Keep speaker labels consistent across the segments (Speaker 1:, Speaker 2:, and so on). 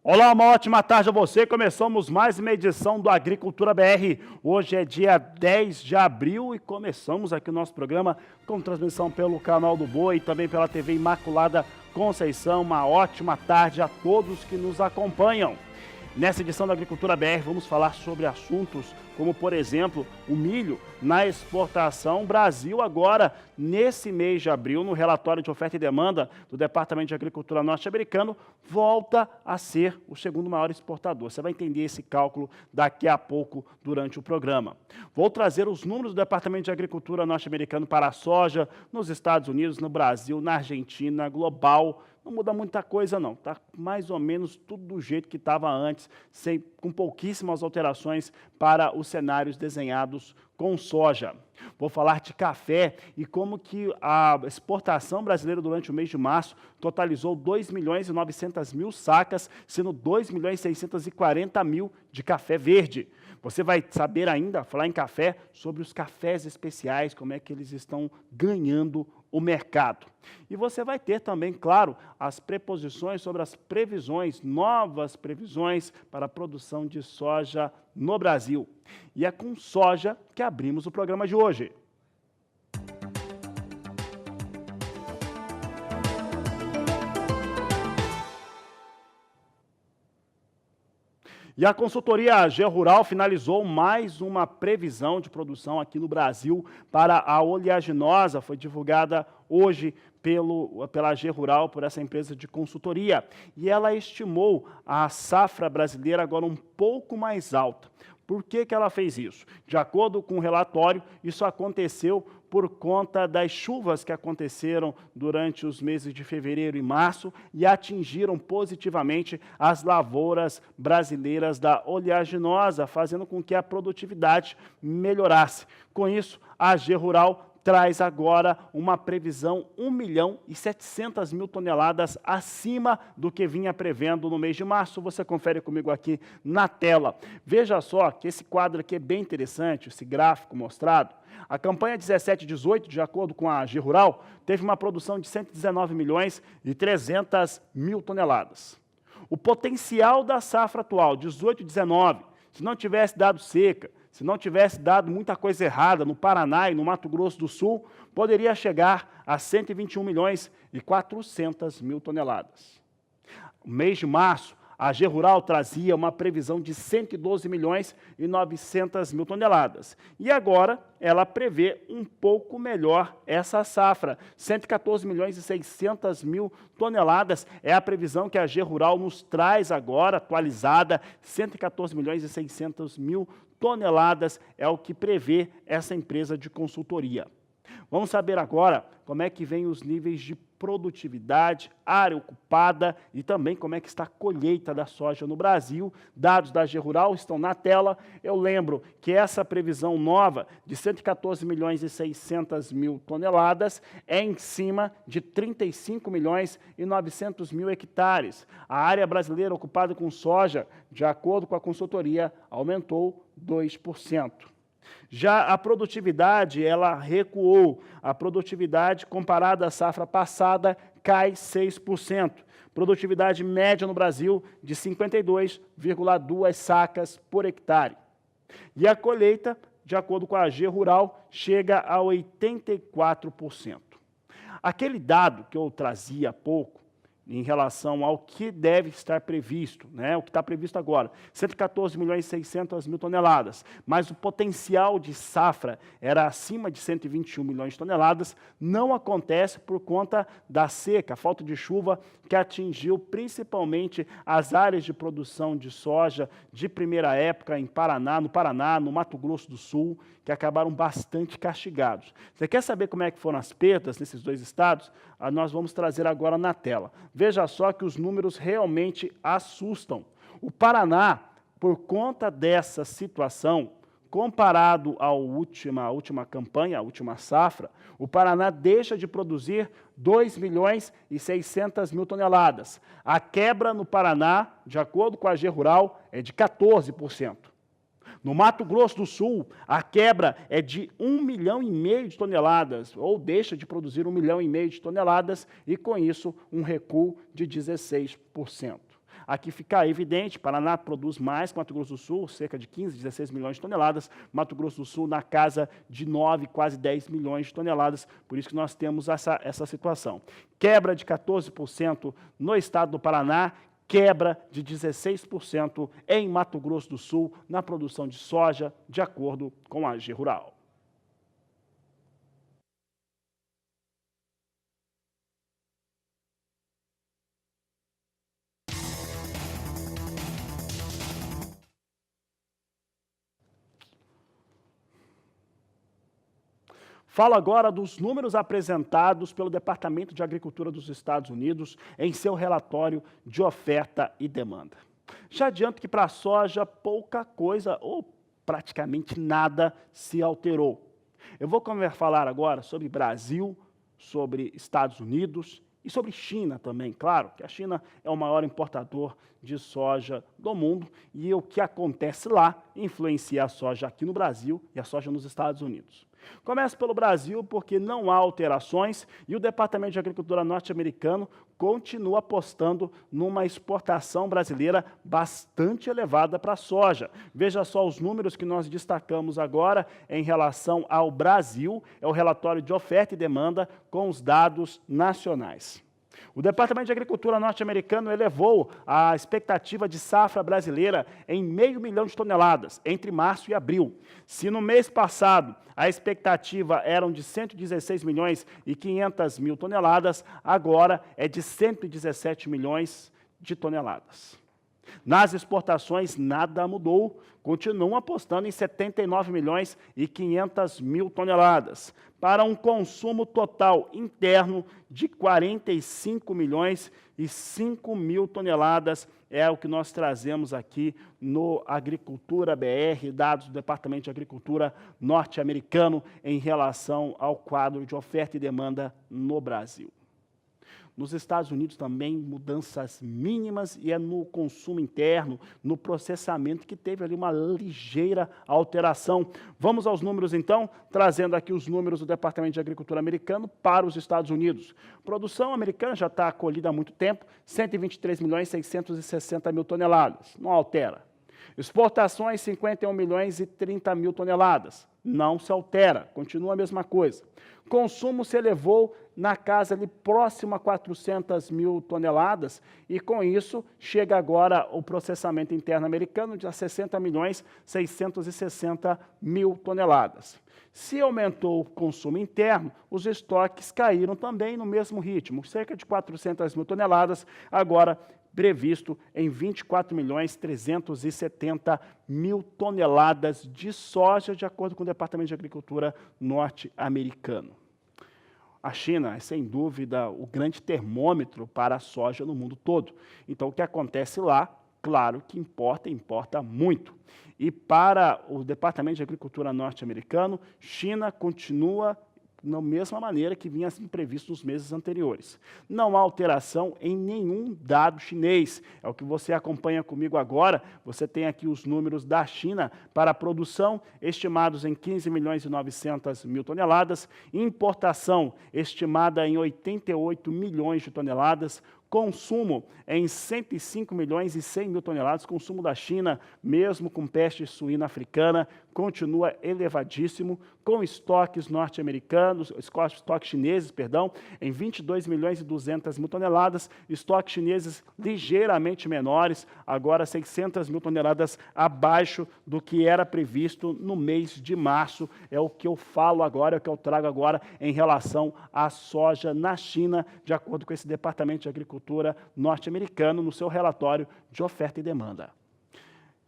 Speaker 1: Olá, uma ótima tarde a você. Começamos mais uma edição do Agricultura BR. Hoje é dia 10 de abril e começamos aqui o nosso programa com transmissão pelo canal do Boi e também pela TV Imaculada Conceição. Uma ótima tarde a todos que nos acompanham. Nessa edição da Agricultura BR vamos falar sobre assuntos como, por exemplo, o milho na exportação. Brasil agora, nesse mês de abril, no relatório de oferta e demanda do Departamento de Agricultura norte-americano, volta a ser o segundo maior exportador. Você vai entender esse cálculo daqui a pouco durante o programa. Vou trazer os números do Departamento de Agricultura norte-americano para a soja nos Estados Unidos, no Brasil, na Argentina, global. Não muda muita coisa não, está mais ou menos tudo do jeito que estava antes, com pouquíssimas alterações para os cenários desenhados com soja. Vou falar de café e como que a exportação brasileira durante o mês de março totalizou 2.900.000 sacas, sendo 2.640.000 de café verde. Você vai saber ainda, falar em café, sobre os cafés especiais, como é que eles estão ganhando o mercado. E você vai ter também, claro, as preposições sobre as previsões, novas previsões para a produção de soja no Brasil. E é com soja que abrimos o programa de hoje. E a consultoria AG Rural finalizou mais uma previsão de produção aqui no Brasil para a oleaginosa. Foi divulgada hoje pela AG Rural, por essa empresa de consultoria. E ela estimou a safra brasileira agora um pouco mais alta. Por que ela fez isso? De acordo com o relatório, isso aconteceu por conta das chuvas que aconteceram durante os meses de fevereiro e março e atingiram positivamente as lavouras brasileiras da oleaginosa, fazendo com que a produtividade melhorasse. Com isso, a AG Rural traz agora uma previsão 1.700.000 toneladas acima do que vinha prevendo no mês de março. Você confere comigo aqui na tela. Veja só que esse quadro aqui é bem interessante, esse gráfico mostrado. A campanha 17-18, de acordo com a AG Rural, teve uma produção de 119.300.000 toneladas. O potencial da safra atual, 18-19, se não tivesse dado seca, se não tivesse dado muita coisa errada no Paraná e no Mato Grosso do Sul, poderia chegar a 121.400.000 toneladas. No mês de março, a AG Rural trazia uma previsão de 112.900.000 toneladas. E agora ela prevê um pouco melhor essa safra. 114.600.000 toneladas é a previsão que a AG Rural nos traz agora, atualizada. 114.600.000 toneladas é o que prevê essa empresa de consultoria. Vamos saber agora como é que vem os níveis de produtividade, área ocupada e também como é que está a colheita da soja no Brasil. Dados da AG Rural estão na tela. Eu lembro que essa previsão nova de 114.600.000 toneladas é em cima de 35.900.000 hectares. A área brasileira ocupada com soja, de acordo com a consultoria, aumentou 2%. Já a produtividade, ela recuou. A produtividade, comparada à safra passada, cai 6%. Produtividade média no Brasil de 52,2 sacas por hectare. E a colheita, de acordo com a AG Rural, chega a 84%. Aquele dado que eu trazia há pouco, em relação ao que deve estar previsto, o que está previsto agora, 114.600.000 toneladas, mas o potencial de safra era acima de 121 milhões de toneladas, não acontece por conta da seca, falta de chuva, que atingiu principalmente as áreas de produção de soja de primeira época no Paraná, no Mato Grosso do Sul, que acabaram bastante castigados. Você quer saber como é que foram as perdas nesses dois estados? Nós vamos trazer agora na tela. Veja só que os números realmente assustam. O Paraná, por conta dessa situação, comparado à última campanha, à última safra, o Paraná deixa de produzir 2.600.000 toneladas. A quebra no Paraná, de acordo com a AG Rural, é de 14%. No Mato Grosso do Sul, a quebra é de 1,5 milhão de toneladas, ou deixa de produzir 1,5 milhão de toneladas, e com isso um recuo de 16%. Aqui fica evidente, Paraná produz mais que Mato Grosso do Sul, cerca de 15, 16 milhões de toneladas, Mato Grosso do Sul na casa de 9, quase 10 milhões de toneladas, por isso que nós temos essa situação. Quebra de 14% no estado do Paraná, quebra de 16% em Mato Grosso do Sul na produção de soja, de acordo com a AG Rural. Falo agora dos números apresentados pelo Departamento de Agricultura dos Estados Unidos em seu relatório de oferta e demanda. Já adianto que para a soja pouca coisa ou praticamente nada se alterou. Eu vou falar agora sobre Brasil, sobre Estados Unidos e sobre China também, claro, que a China é o maior importador de soja do mundo e o que acontece lá influencia a soja aqui no Brasil e a soja nos Estados Unidos. Começo pelo Brasil porque não há alterações e o Departamento de Agricultura norte-americano continua apostando numa exportação brasileira bastante elevada para a soja. Veja só os números que nós destacamos agora em relação ao Brasil, é o relatório de oferta e demanda com os dados nacionais. O Departamento de Agricultura norte-americano elevou a expectativa de safra brasileira em 500 mil de toneladas entre março e abril. Se no mês passado a expectativa era de 116 milhões e 500 mil toneladas, agora é de 117 milhões de toneladas. Nas exportações, nada mudou, continuam apostando em 79 milhões e 500 mil toneladas, para um consumo total interno de 45 milhões e 5 mil toneladas, é o que nós trazemos aqui no Agricultura BR, dados do Departamento de Agricultura norte-americano em relação ao quadro de oferta e demanda no Brasil. Nos Estados Unidos também mudanças mínimas e é no consumo interno, no processamento que teve ali uma ligeira alteração. Vamos aos números então, trazendo aqui os números do Departamento de Agricultura americano para os Estados Unidos. Produção americana já está acolhida há muito tempo, 123 milhões e 660 mil toneladas, não altera. Exportações, 51 milhões e 30 mil toneladas, não se altera, continua a mesma coisa. Consumo se elevou na casa ali próximo a 400 mil toneladas e com isso chega agora o processamento interno americano de 60 milhões 660 mil toneladas. Se aumentou o consumo interno, os estoques caíram também no mesmo ritmo, cerca de 400 mil toneladas, agora previsto em 24 milhões 370 mil toneladas de soja, de acordo com o Departamento de Agricultura norte-americano. A China é, sem dúvida, o grande termômetro para a soja no mundo todo. Então, o que acontece lá, claro que importa muito. E para o Departamento de Agricultura norte-americano, China continua da mesma maneira que vinha sendo previsto nos meses anteriores. Não há alteração em nenhum dado chinês. É o que você acompanha comigo agora. Você tem aqui os números da China para a produção, estimados em 15 milhões e 900 mil toneladas, importação estimada em 88 milhões de toneladas, consumo em 105 milhões e 100 mil toneladas, consumo da China, mesmo com peste suína africana, continua elevadíssimo, com estoques norte-americanos, estoques chineses, perdão, em 22 milhões e 200 mil toneladas, estoques chineses ligeiramente menores, agora 600 mil toneladas abaixo do que era previsto no mês de março, é o que eu falo agora, é o que eu trago agora em relação à soja na China, de acordo com esse Departamento de Agricultura norte-americano, no seu relatório de oferta e demanda.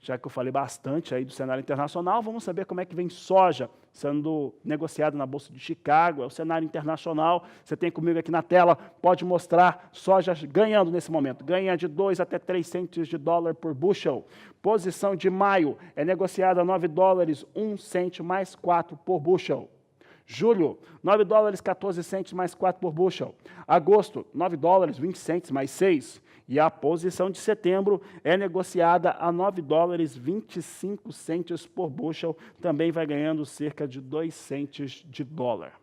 Speaker 1: Já que eu falei bastante aí do cenário internacional, vamos saber como é que vem soja sendo negociada na Bolsa de Chicago, é o cenário internacional, você tem comigo aqui na tela, pode mostrar soja ganhando nesse momento, ganha de 2 até 3 centes de dólar por bushel. Posição de maio é negociada a 9 dólares, 1 cento mais 4 por bushel. Julho, 9 dólares, 14 centes mais 4 por bushel. Agosto, 9 dólares, 20 centes mais 6. E a posição de setembro é negociada a 9 dólares, 25 centes por bushel. Também vai ganhando cerca de 2 centes de dólar.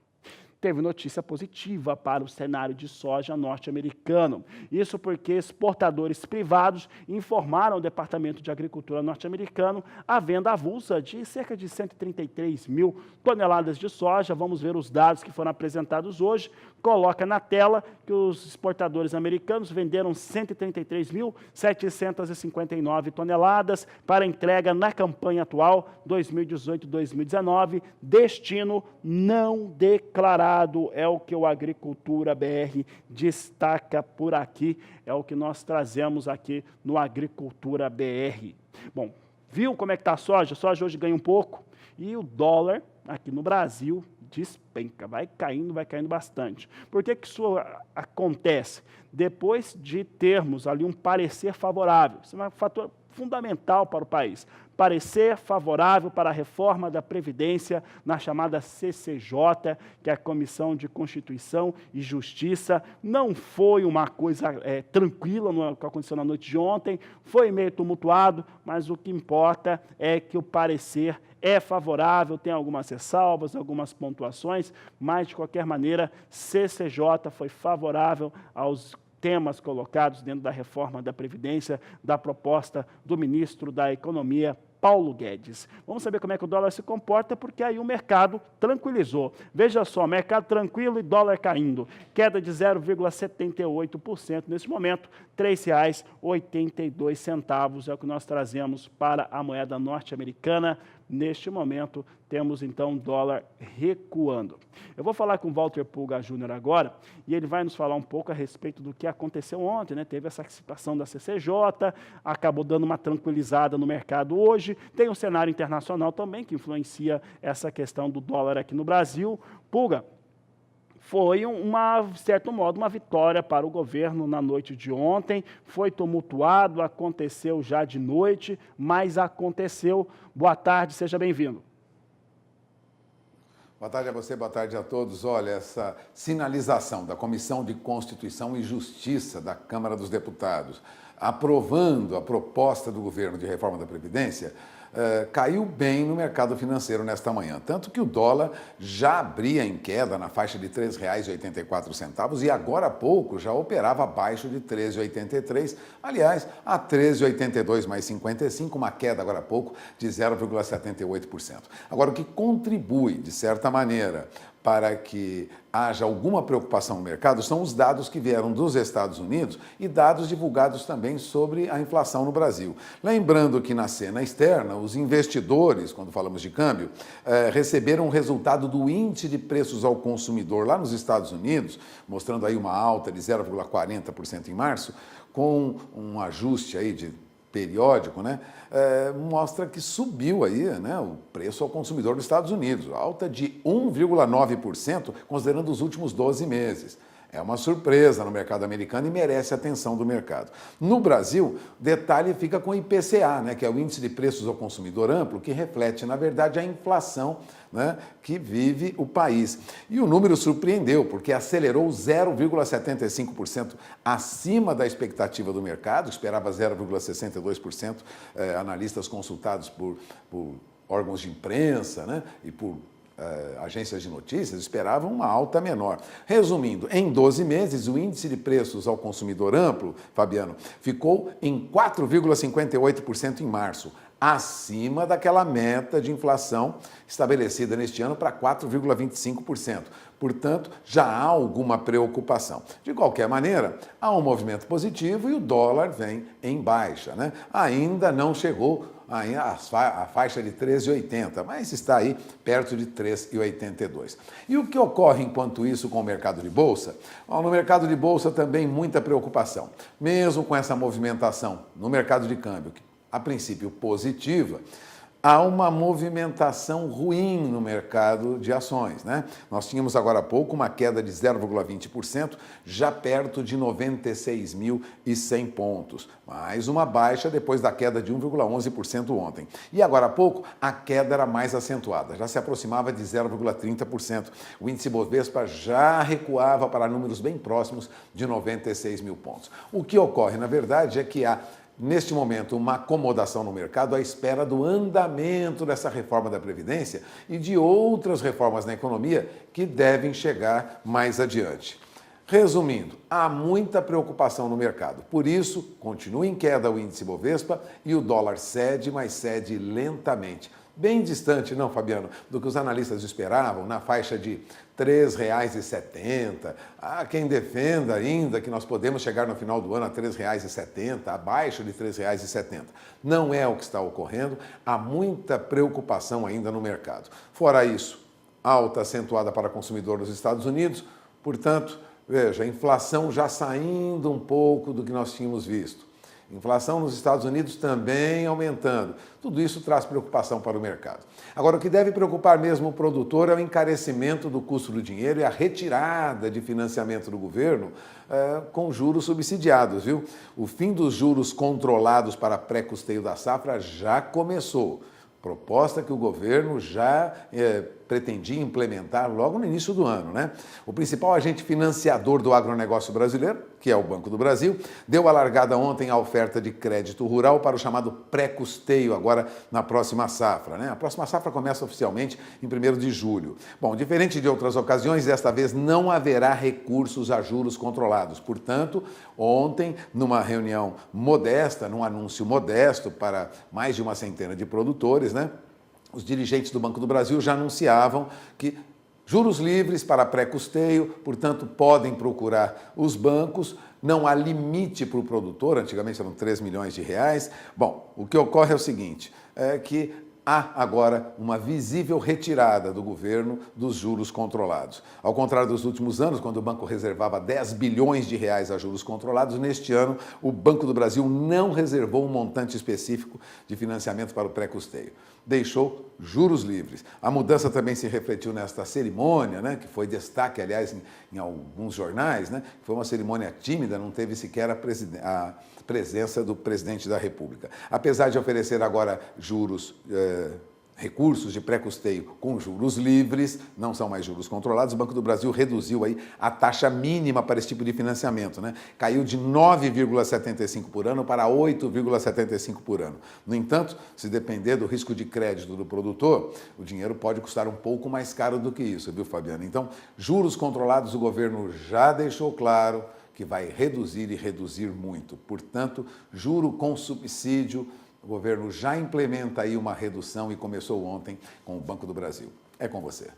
Speaker 1: teve notícia positiva para o cenário de soja norte-americano. Isso porque exportadores privados informaram ao Departamento de Agricultura norte-americano a venda avulsa de cerca de 133 mil toneladas de soja. Vamos ver os dados que foram apresentados hoje. Coloca na tela que os exportadores americanos venderam 133.759 toneladas para entrega na campanha atual 2018-2019, destino não declarado, é o que o Agricultura BR destaca por aqui, é o que nós trazemos aqui no Agricultura BR. Bom, viu como é que está a soja? A soja hoje ganha um pouco e o dólar aqui no Brasil despenca, vai caindo bastante. Por que isso acontece? Depois de termos ali um parecer favorável, isso é um fator fundamental para o país, parecer favorável para a reforma da Previdência na chamada CCJ, que é a Comissão de Constituição e Justiça. Não foi uma coisa tranquila no que aconteceu na noite de ontem, foi meio tumultuado, mas o que importa é que o parecer é favorável, tem algumas ressalvas, algumas pontuações, mas, de qualquer maneira, CCJ foi favorável aos temas colocados dentro da reforma da Previdência, da proposta do ministro da Economia, Paulo Guedes. Vamos saber como é que o dólar se comporta, porque aí o mercado tranquilizou. Veja só, mercado tranquilo e dólar caindo. Queda de 0,78% nesse momento, R$ 3,82 é o que nós trazemos para a moeda norte-americana. Neste momento, temos então dólar recuando. Eu vou falar com o Walter Pulga Júnior agora, e ele vai nos falar um pouco a respeito do que aconteceu ontem, né? Teve essa situação da CCJ, acabou dando uma tranquilizada no mercado hoje, tem um cenário internacional também que influencia essa questão do dólar aqui no Brasil. Pulga, foi, de certo modo, uma vitória para o governo na noite de ontem. Foi tumultuado, aconteceu já de noite, mas aconteceu. Boa tarde, seja bem-vindo.
Speaker 2: Boa tarde a você, boa tarde a todos. Olha, essa sinalização da Comissão de Constituição e Justiça da Câmara dos Deputados, aprovando a proposta do governo de reforma da Previdência, caiu bem no mercado financeiro nesta manhã. Tanto que o dólar já abria em queda na faixa de R$ 3,84 e agora há pouco já operava abaixo de R$ 13,83. Aliás, a R$ 13,82 mais 55, uma queda agora há pouco de 0,78%. Agora, o que contribui, de certa maneira, para que haja alguma preocupação no mercado são os dados que vieram dos Estados Unidos e dados divulgados também sobre a inflação no Brasil. Lembrando que na cena externa, os investidores, quando falamos de câmbio, receberam o resultado do índice de preços ao consumidor lá nos Estados Unidos, mostrando aí uma alta de 0,40% em março, com um ajuste aí de periódico, né, mostra que subiu aí, né, o preço ao consumidor dos Estados Unidos, alta de 1,9%, considerando os últimos 12 meses. É uma surpresa no mercado americano e merece a atenção do mercado. No Brasil, detalhe fica com o IPCA, né, que é o Índice de Preços ao Consumidor Amplo, que reflete, na verdade, a inflação, né, que vive o país. E o número surpreendeu, porque acelerou 0,75% acima da expectativa do mercado, esperava 0,62%, analistas consultados por órgãos de imprensa, né, e por agências de notícias esperavam uma alta menor. Resumindo, em 12 meses, o índice de preços ao consumidor amplo, Fabiano, ficou em 4,58% em março, acima daquela meta de inflação estabelecida neste ano para 4,25%. Portanto, já há alguma preocupação. De qualquer maneira, há um movimento positivo e o dólar vem em baixa, né? Ainda não chegou a faixa de 13,80, mas está aí perto de 3,82. E o que ocorre enquanto isso com o mercado de bolsa? No mercado de bolsa também muita preocupação. Mesmo com essa movimentação no mercado de câmbio, que a princípio positiva, há uma movimentação ruim no mercado de ações, né? Nós tínhamos agora há pouco uma queda de 0,20%, já perto de 96.100 pontos. Mais uma baixa depois da queda de 1,11% ontem. E agora há pouco a queda era mais acentuada, já se aproximava de 0,30%. O índice Bovespa já recuava para números bem próximos de 96 mil pontos. O que ocorre, na verdade, é que há neste momento, uma acomodação no mercado à espera do andamento dessa reforma da Previdência e de outras reformas na economia que devem chegar mais adiante. Resumindo, há muita preocupação no mercado. Por isso, continua em queda o índice Bovespa e o dólar cede, mas cede lentamente. Bem distante, não, Fabiano, do que os analistas esperavam, na faixa de R$ 3,70. Há quem defenda ainda que nós podemos chegar no final do ano a R$ 3,70, abaixo de R$ 3,70. Não é o que está ocorrendo, há muita preocupação ainda no mercado. Fora isso, alta acentuada para consumidor nos Estados Unidos, portanto, veja, a inflação já saindo um pouco do que nós tínhamos visto. Inflação nos Estados Unidos também aumentando. Tudo isso traz preocupação para o mercado. Agora, o que deve preocupar mesmo o produtor é o encarecimento do custo do dinheiro e a retirada de financiamento do governo com juros subsidiados, viu? O fim dos juros controlados para pré-custeio da safra já começou. Proposta que o governo já pretendia implementar logo no início do ano, né? O principal agente financiador do agronegócio brasileiro, que é o Banco do Brasil, deu a largada ontem à oferta de crédito rural para o chamado pré-custeio, agora na próxima safra, né? A próxima safra começa oficialmente em 1º de julho. Bom, diferente de outras ocasiões, desta vez não haverá recursos a juros controlados. Portanto, ontem, numa reunião modesta, num anúncio modesto para mais de uma centena de produtores, né? Os dirigentes do Banco do Brasil já anunciavam que juros livres para pré-custeio, portanto, podem procurar os bancos, não há limite para o produtor, antigamente eram 3 milhões de reais. Bom, o que ocorre é o seguinte, é que há agora uma visível retirada do governo dos juros controlados. Ao contrário dos últimos anos, quando o banco reservava 10 bilhões de reais a juros controlados, neste ano o Banco do Brasil não reservou um montante específico de financiamento para o pré-custeio. Deixou juros livres. A mudança também se refletiu nesta cerimônia, né, que foi destaque, aliás, em alguns jornais, né, que foi uma cerimônia tímida, não teve sequer a presença do presidente da República. Apesar de oferecer agora recursos de pré-custeio com juros livres, não são mais juros controlados, o Banco do Brasil reduziu aí a taxa mínima para esse tipo de financiamento, né? Caiu de 9,75 por ano para 8,75 por ano. No entanto, se depender do risco de crédito do produtor, o dinheiro pode custar um pouco mais caro do que isso, viu, Fabiano? Então, juros controlados, o governo já deixou claro que vai reduzir e reduzir muito. Portanto, juro com subsídio, o governo já implementa aí uma redução e começou ontem com o Banco do Brasil. É com você.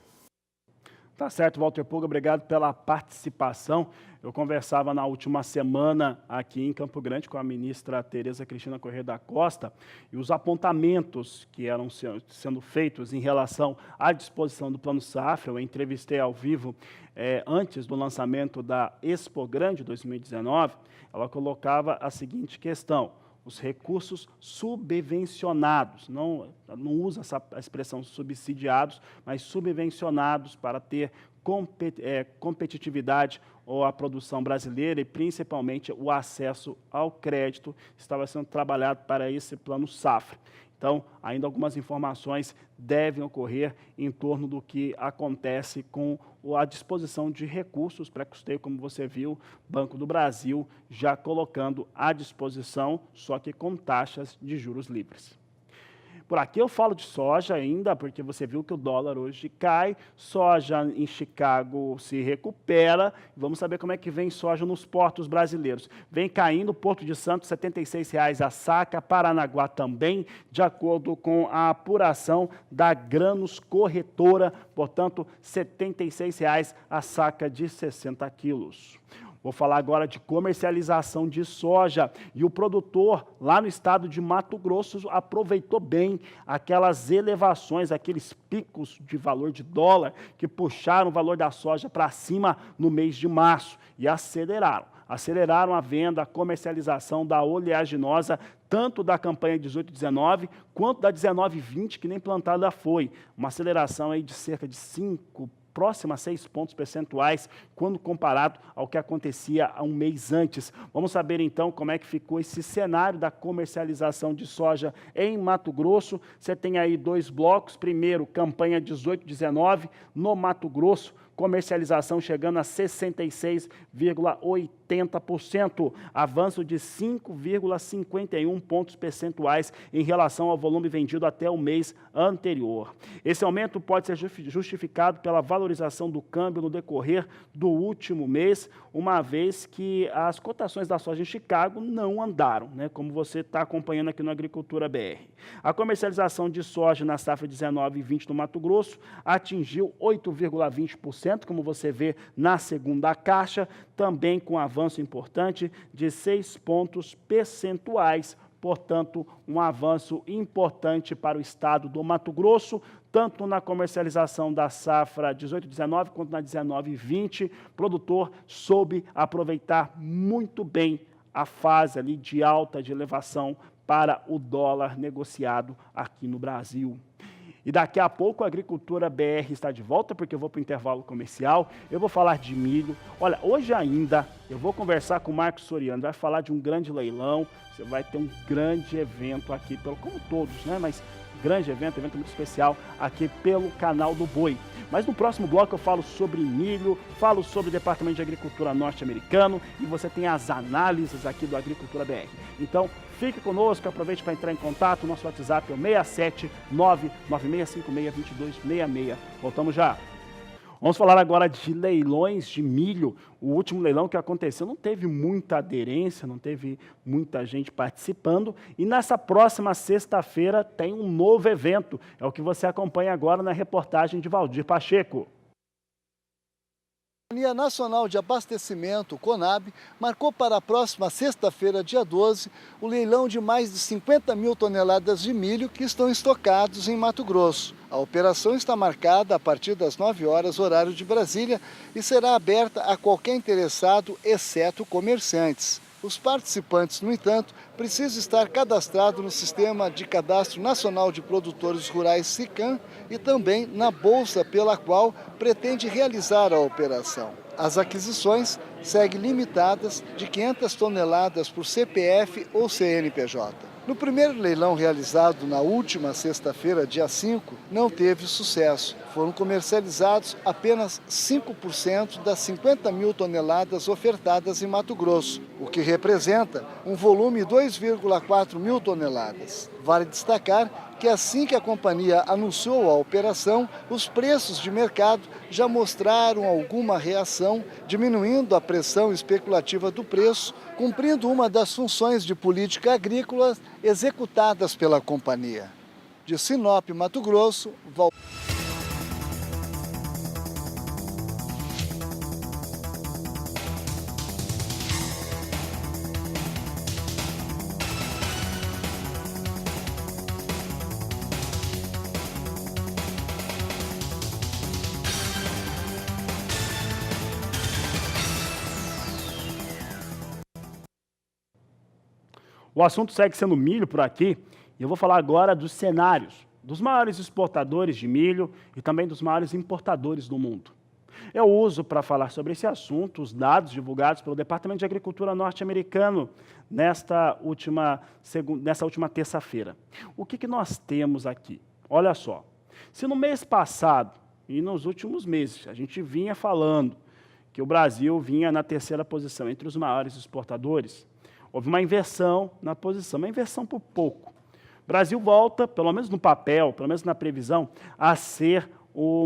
Speaker 1: Tá certo, Walter Pulga, obrigado pela participação. Eu conversava na última semana aqui em Campo Grande com a ministra Tereza Cristina Corrêa da Costa e os apontamentos que eram sendo feitos em relação à disposição do Plano Safra. Eu entrevistei ao vivo antes do lançamento da Expo Grande 2019, ela colocava a seguinte questão: os recursos subvencionados, não usa a expressão subsidiados, mas subvencionados para ter competitividade ou a produção brasileira e principalmente o acesso ao crédito estava sendo trabalhado para esse Plano Safra. Então, ainda algumas informações devem ocorrer em torno do que acontece com a disposição de recursos pré-custeio, como você viu, Banco do Brasil já colocando à disposição, só que com taxas de juros livres. Por aqui eu falo de soja ainda, porque você viu que o dólar hoje cai, soja em Chicago se recupera. Vamos saber como é que vem soja nos portos brasileiros. Vem caindo, Porto de Santos, R$ 76,00 a saca, Paranaguá também, de acordo com a apuração da Granos Corretora, portanto, R$ 76,00 a saca de 60 quilos. Vou falar agora de comercialização de soja e o produtor lá no estado de Mato Grosso aproveitou bem aquelas elevações, aqueles picos de valor de dólar que puxaram o valor da soja para cima no mês de março e aceleraram a venda, a comercialização da oleaginosa, tanto da campanha 18-19 quanto da 19-20, que nem plantada foi. Uma aceleração aí de cerca de 5, próxima a 6 pontos percentuais, quando comparado ao que acontecia há um mês antes. Vamos saber, então, como é que ficou esse cenário da comercialização de soja em Mato Grosso. Você tem aí 2 blocos. Primeiro, campanha 18-19, no Mato Grosso, comercialização chegando a 66,80%, avanço de 5,51 pontos percentuais em relação ao volume vendido até o mês anterior. Esse aumento pode ser justificado pela valorização do câmbio no decorrer do último mês, uma vez que as cotações da soja em Chicago não andaram, né, como você está acompanhando aqui no Agricultura BR. A comercialização de soja na safra 19 e 20 no Mato Grosso atingiu 8,20%, como você vê na segunda caixa, também com avanço importante de 6 pontos percentuais. Portanto, um avanço importante para o estado do Mato Grosso, tanto na comercialização da safra 18-19 quanto na 19-20. O produtor soube aproveitar muito bem a fase ali de alta, de elevação para o dólar negociado aqui no Brasil. E daqui a pouco a Agricultura BR está de volta, porque eu vou para o intervalo comercial, eu vou falar de milho. Olha, hoje ainda eu vou conversar com o Marcos Soriano, vai falar de um grande leilão, você vai ter um grande evento aqui, como todos, né? Mas grande evento muito especial aqui pelo canal do Boi. Mas no próximo bloco eu falo sobre milho, falo sobre o Departamento de Agricultura norte-americano e você tem as análises aqui do Agricultura BR. Então, fique conosco, aproveite para entrar em contato, nosso WhatsApp é o 67996562266. Voltamos já. Vamos falar agora de leilões de milho. O último leilão que aconteceu não teve muita aderência, não teve muita gente participando. E nessa próxima sexta-feira tem um novo evento. É o que você acompanha agora na reportagem de Valdir Pacheco.
Speaker 3: A Companhia Nacional de Abastecimento, CONAB, marcou para a próxima sexta-feira, dia 12, o leilão de mais de 50 mil toneladas de milho que estão estocados em Mato Grosso. A operação está marcada a partir das 9 horas, horário de Brasília, e será aberta a qualquer interessado, exceto comerciantes. Os participantes, no entanto, precisam estar cadastrados no Sistema de Cadastro Nacional de Produtores Rurais, SICAM, e também na bolsa pela qual pretende realizar a operação. As aquisições seguem limitadas de 500 toneladas por CPF ou CNPJ. No primeiro leilão realizado na última sexta-feira, dia 5, não teve sucesso. Foram comercializados apenas 5% das 50 mil toneladas ofertadas em Mato Grosso, o que representa um volume de 2,4 mil toneladas. Vale destacar que assim que a companhia anunciou a operação, os preços de mercado já mostraram alguma reação, diminuindo a pressão especulativa do preço, cumprindo uma das funções de política agrícola executadas pela companhia. De Sinop, Mato Grosso,
Speaker 1: O assunto segue sendo milho por aqui, e eu vou falar agora dos cenários dos maiores exportadores de milho e também dos maiores importadores do mundo. Eu uso para falar sobre esse assunto os dados divulgados pelo Departamento de Agricultura norte-americano nessa última terça-feira. O que nós temos aqui? Olha só, se no mês passado e nos últimos meses a gente vinha falando que o Brasil vinha na terceira posição entre os maiores exportadores, houve uma inversão na posição, uma inversão por pouco. O Brasil volta, pelo menos no papel, pelo menos na previsão, a ser o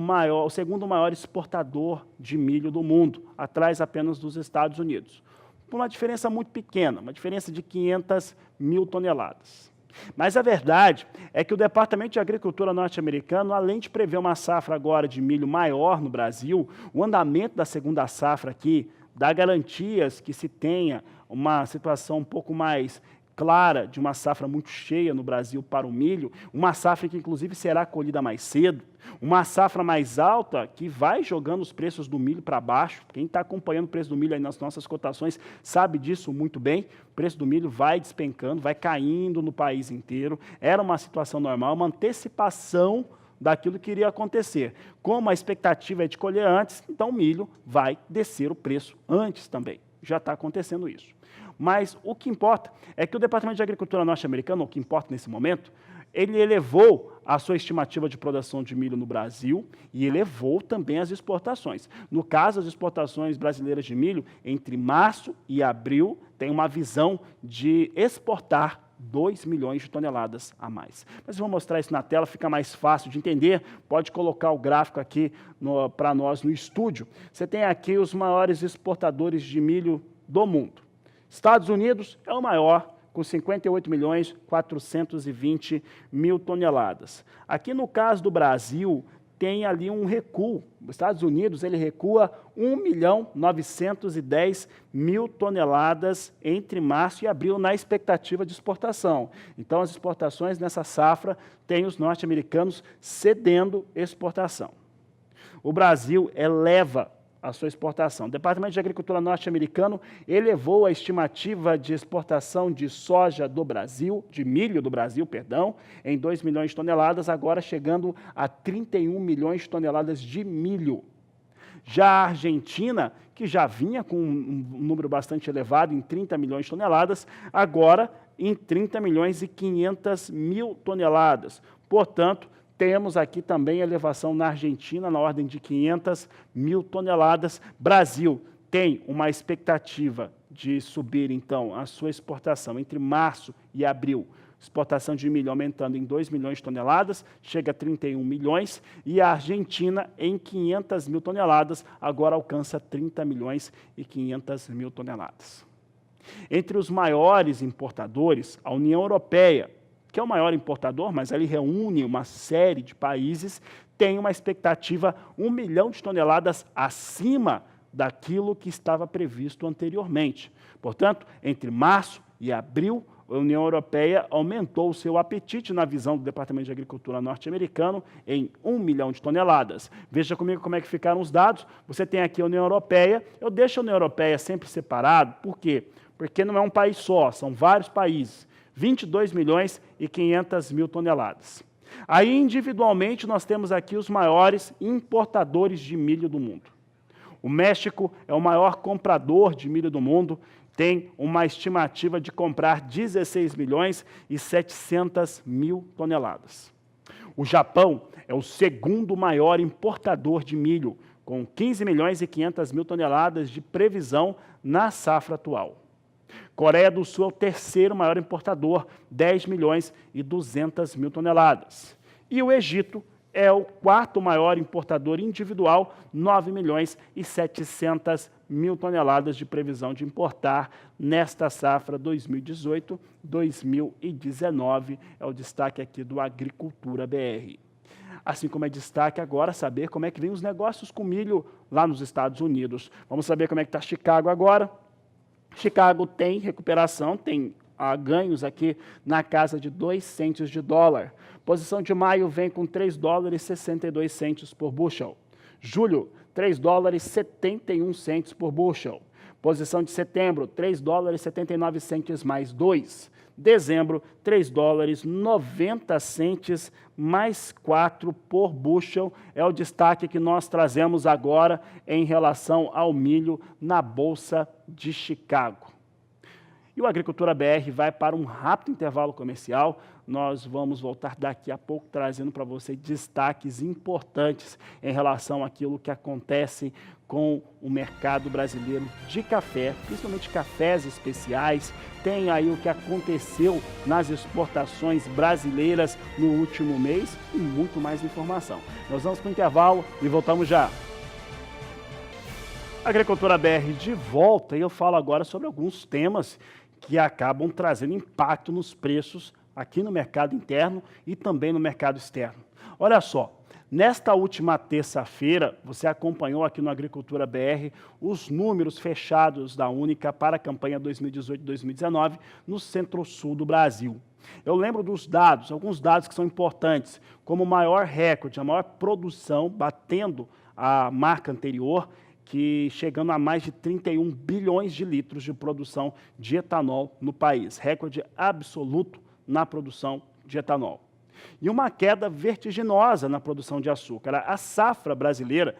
Speaker 1: segundo maior exportador de milho do mundo, atrás apenas dos Estados Unidos. Por uma diferença muito pequena, uma diferença de 500 mil toneladas. Mas a verdade é que o Departamento de Agricultura norte-americano, além de prever uma safra agora de milho maior no Brasil, o andamento da segunda safra aqui dá garantias que se tenha uma situação um pouco mais clara de uma safra muito cheia no Brasil para o milho, uma safra que inclusive será colhida mais cedo, uma safra mais alta que vai jogando os preços do milho para baixo. Quem está acompanhando o preço do milho aí nas nossas cotações sabe disso muito bem. O preço do milho vai despencando, vai caindo no país inteiro. Era uma situação normal, uma antecipação daquilo que iria acontecer. Como a expectativa é de colher antes, então o milho vai descer o preço antes também. Já está acontecendo isso. Mas o que importa é que o Departamento de Agricultura norte-americano, o que importa nesse momento, ele elevou a sua estimativa de produção de milho no Brasil e elevou também as exportações. No caso, as exportações brasileiras de milho, entre março e abril, tem uma visão de exportar 2 milhões de toneladas a mais. Mas eu vou mostrar isso na tela, fica mais fácil de entender. Pode colocar o gráfico aqui para nós no estúdio. Você tem aqui os maiores exportadores de milho do mundo. Estados Unidos é o maior, com 58 milhões 420 mil toneladas. Aqui no caso do Brasil, tem ali um recuo. Os Estados Unidos ele recua 1 milhão 910 mil toneladas entre março e abril na expectativa de exportação. Então, as exportações nessa safra têm os norte-americanos cedendo exportação. O Brasil eleva a sua exportação. O Departamento de Agricultura norte-americano elevou a estimativa de exportação de soja do Brasil, de milho do Brasil, perdão, em 2 milhões de toneladas, agora chegando a 31 milhões de toneladas de milho. Já a Argentina, que já vinha com um número bastante elevado, em 30 milhões de toneladas, agora em 30 milhões e 500 mil toneladas. Portanto, temos aqui também elevação na Argentina, na ordem de 500 mil toneladas. Brasil tem uma expectativa de subir, então, a sua exportação entre março e abril. Exportação de milho aumentando em 2 milhões de toneladas, chega a 31 milhões, e a Argentina, em 500 mil toneladas, agora alcança 30 milhões e 500 mil toneladas. Entre os maiores importadores, a União Europeia, que é o maior importador, mas ele reúne uma série de países, tem uma expectativa 1 milhão de toneladas acima daquilo que estava previsto anteriormente. Portanto, entre março e abril, a União Europeia aumentou o seu apetite na visão do Departamento de Agricultura norte-americano em 1 milhão de toneladas. Veja comigo como é que ficaram os dados. Você tem aqui a União Europeia. Eu deixo a União Europeia sempre separado. Por quê? Porque não é um país só, são vários países. 22 milhões e 500 mil toneladas. Aí, individualmente, nós temos aqui os maiores importadores de milho do mundo. O México é o maior comprador de milho do mundo, tem uma estimativa de comprar 16 milhões e 700 mil toneladas. O Japão é o segundo maior importador de milho, com 15 milhões e 500 mil toneladas de previsão na safra atual. Coreia do Sul é o terceiro maior importador, 10 milhões e 200 mil toneladas. E o Egito é o quarto maior importador individual, 9 milhões e 700 mil toneladas de previsão de importar nesta safra 2018-2019. É o destaque aqui do Agricultura BR. Assim como é destaque agora saber como é que vem os negócios com milho lá nos Estados Unidos. Vamos saber como é que está Chicago agora. Chicago tem recuperação, tem ganhos aqui na casa de 2 centes de dólar. Posição de maio vem com 3 dólares e 62 centes por bushel. Julho, 3 dólares e 71 centes por bushel. Posição de setembro, 3 dólares e 79 centes mais 2. Dezembro, 3 dólares e 90 centes mais 4 por bushel. É o destaque que nós trazemos agora em relação ao milho na Bolsa de Chicago. E o Agricultura BR vai para um rápido intervalo comercial. Nós vamos voltar daqui a pouco trazendo para você destaques importantes em relação àquilo que acontece com o mercado brasileiro de café, principalmente cafés especiais. Tem aí o que aconteceu nas exportações brasileiras no último mês e muito mais informação. Nós vamos para o intervalo e voltamos já. Agricultura BR de volta, e eu falo agora sobre alguns temas que acabam trazendo impacto nos preços aqui no mercado interno e também no mercado externo. Olha só, nesta última terça-feira, você acompanhou aqui no Agricultura BR os números fechados da Única para a campanha 2018-2019 no centro-sul do Brasil. Eu lembro dos dados, alguns dados que são importantes, como o maior recorde, a maior produção, batendo a marca anterior, que chegando a mais de 31 bilhões de litros de produção de etanol no país. Recorde absoluto na produção de etanol. E uma queda vertiginosa na produção de açúcar. A safra brasileira,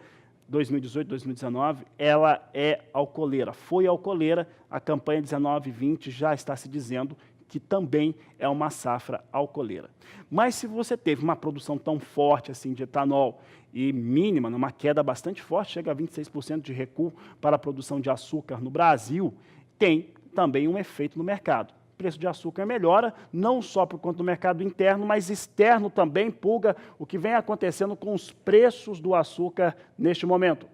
Speaker 1: 2018-2019, ela é alcooleira. Foi alcooleira, a campanha 19-20 já está se dizendo que também é uma safra alcooleira. Mas se você teve uma produção tão forte assim de etanol e mínima, numa queda bastante forte, chega a 26% de recuo para a produção de açúcar no Brasil, tem também um efeito no mercado. O preço de açúcar melhora, não só por conta do mercado interno, mas externo também, pulga o que vem acontecendo com os preços do açúcar neste momento.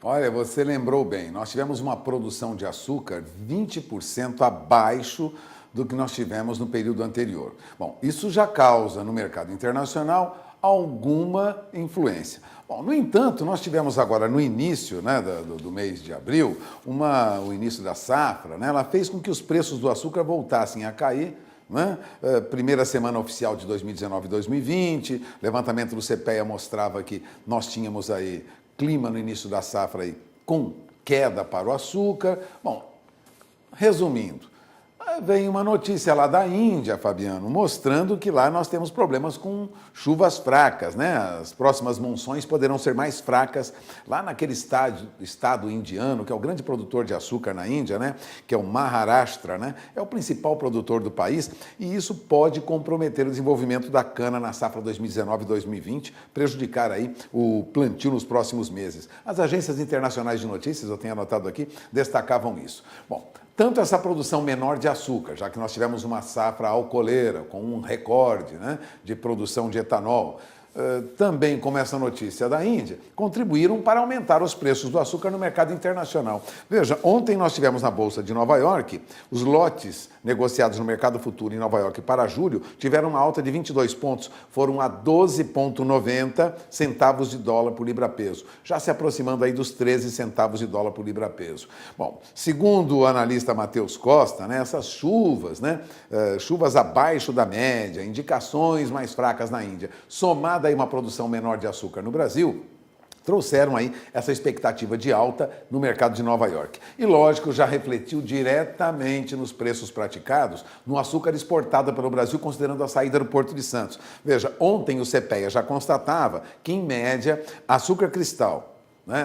Speaker 2: Olha, você lembrou bem, nós tivemos uma produção de açúcar 20% abaixo do que nós tivemos no período anterior. Bom, isso já causa no mercado internacional alguma influência. Bom, no entanto, nós tivemos agora no início do mês de abril, o início da safra, ela fez com que os preços do açúcar voltassem a cair. Primeira semana oficial de 2019 e 2020, levantamento do CPEA mostrava que nós tínhamos aí clima no início da safra aí com queda para o açúcar. Bom, resumindo, vem uma notícia lá da Índia, Fabiano, mostrando que lá nós temos problemas com chuvas fracas, As próximas monções poderão ser mais fracas lá naquele estado indiano, que é o grande produtor de açúcar na Índia, Que é o Maharashtra, É o principal produtor do país e isso pode comprometer o desenvolvimento da cana na safra 2019 e 2020, prejudicar aí o plantio nos próximos meses. As agências internacionais de notícias, eu tenho anotado aqui, destacavam isso. Bom, tanto essa produção menor de açúcar, já que nós tivemos uma safra alcooleira com um recorde de produção de etanol, também como essa notícia da Índia, contribuíram para aumentar os preços do açúcar no mercado internacional. Veja, ontem nós tivemos na Bolsa de Nova York, os lotes negociados no mercado futuro em Nova York para julho tiveram uma alta de 22 pontos, foram a 12,90 centavos de dólar por libra-peso, já se aproximando aí dos 13 centavos de dólar por libra-peso. Bom, segundo o analista Matheus Costa, essas chuvas, chuvas abaixo da média, indicações mais fracas na Índia, somada aí uma produção menor de açúcar no Brasil, trouxeram aí essa expectativa de alta no mercado de Nova York. E lógico, já refletiu diretamente nos preços praticados no açúcar exportado pelo Brasil, considerando a saída do Porto de Santos. Veja, ontem o CPEA já constatava que, em média, açúcar cristal,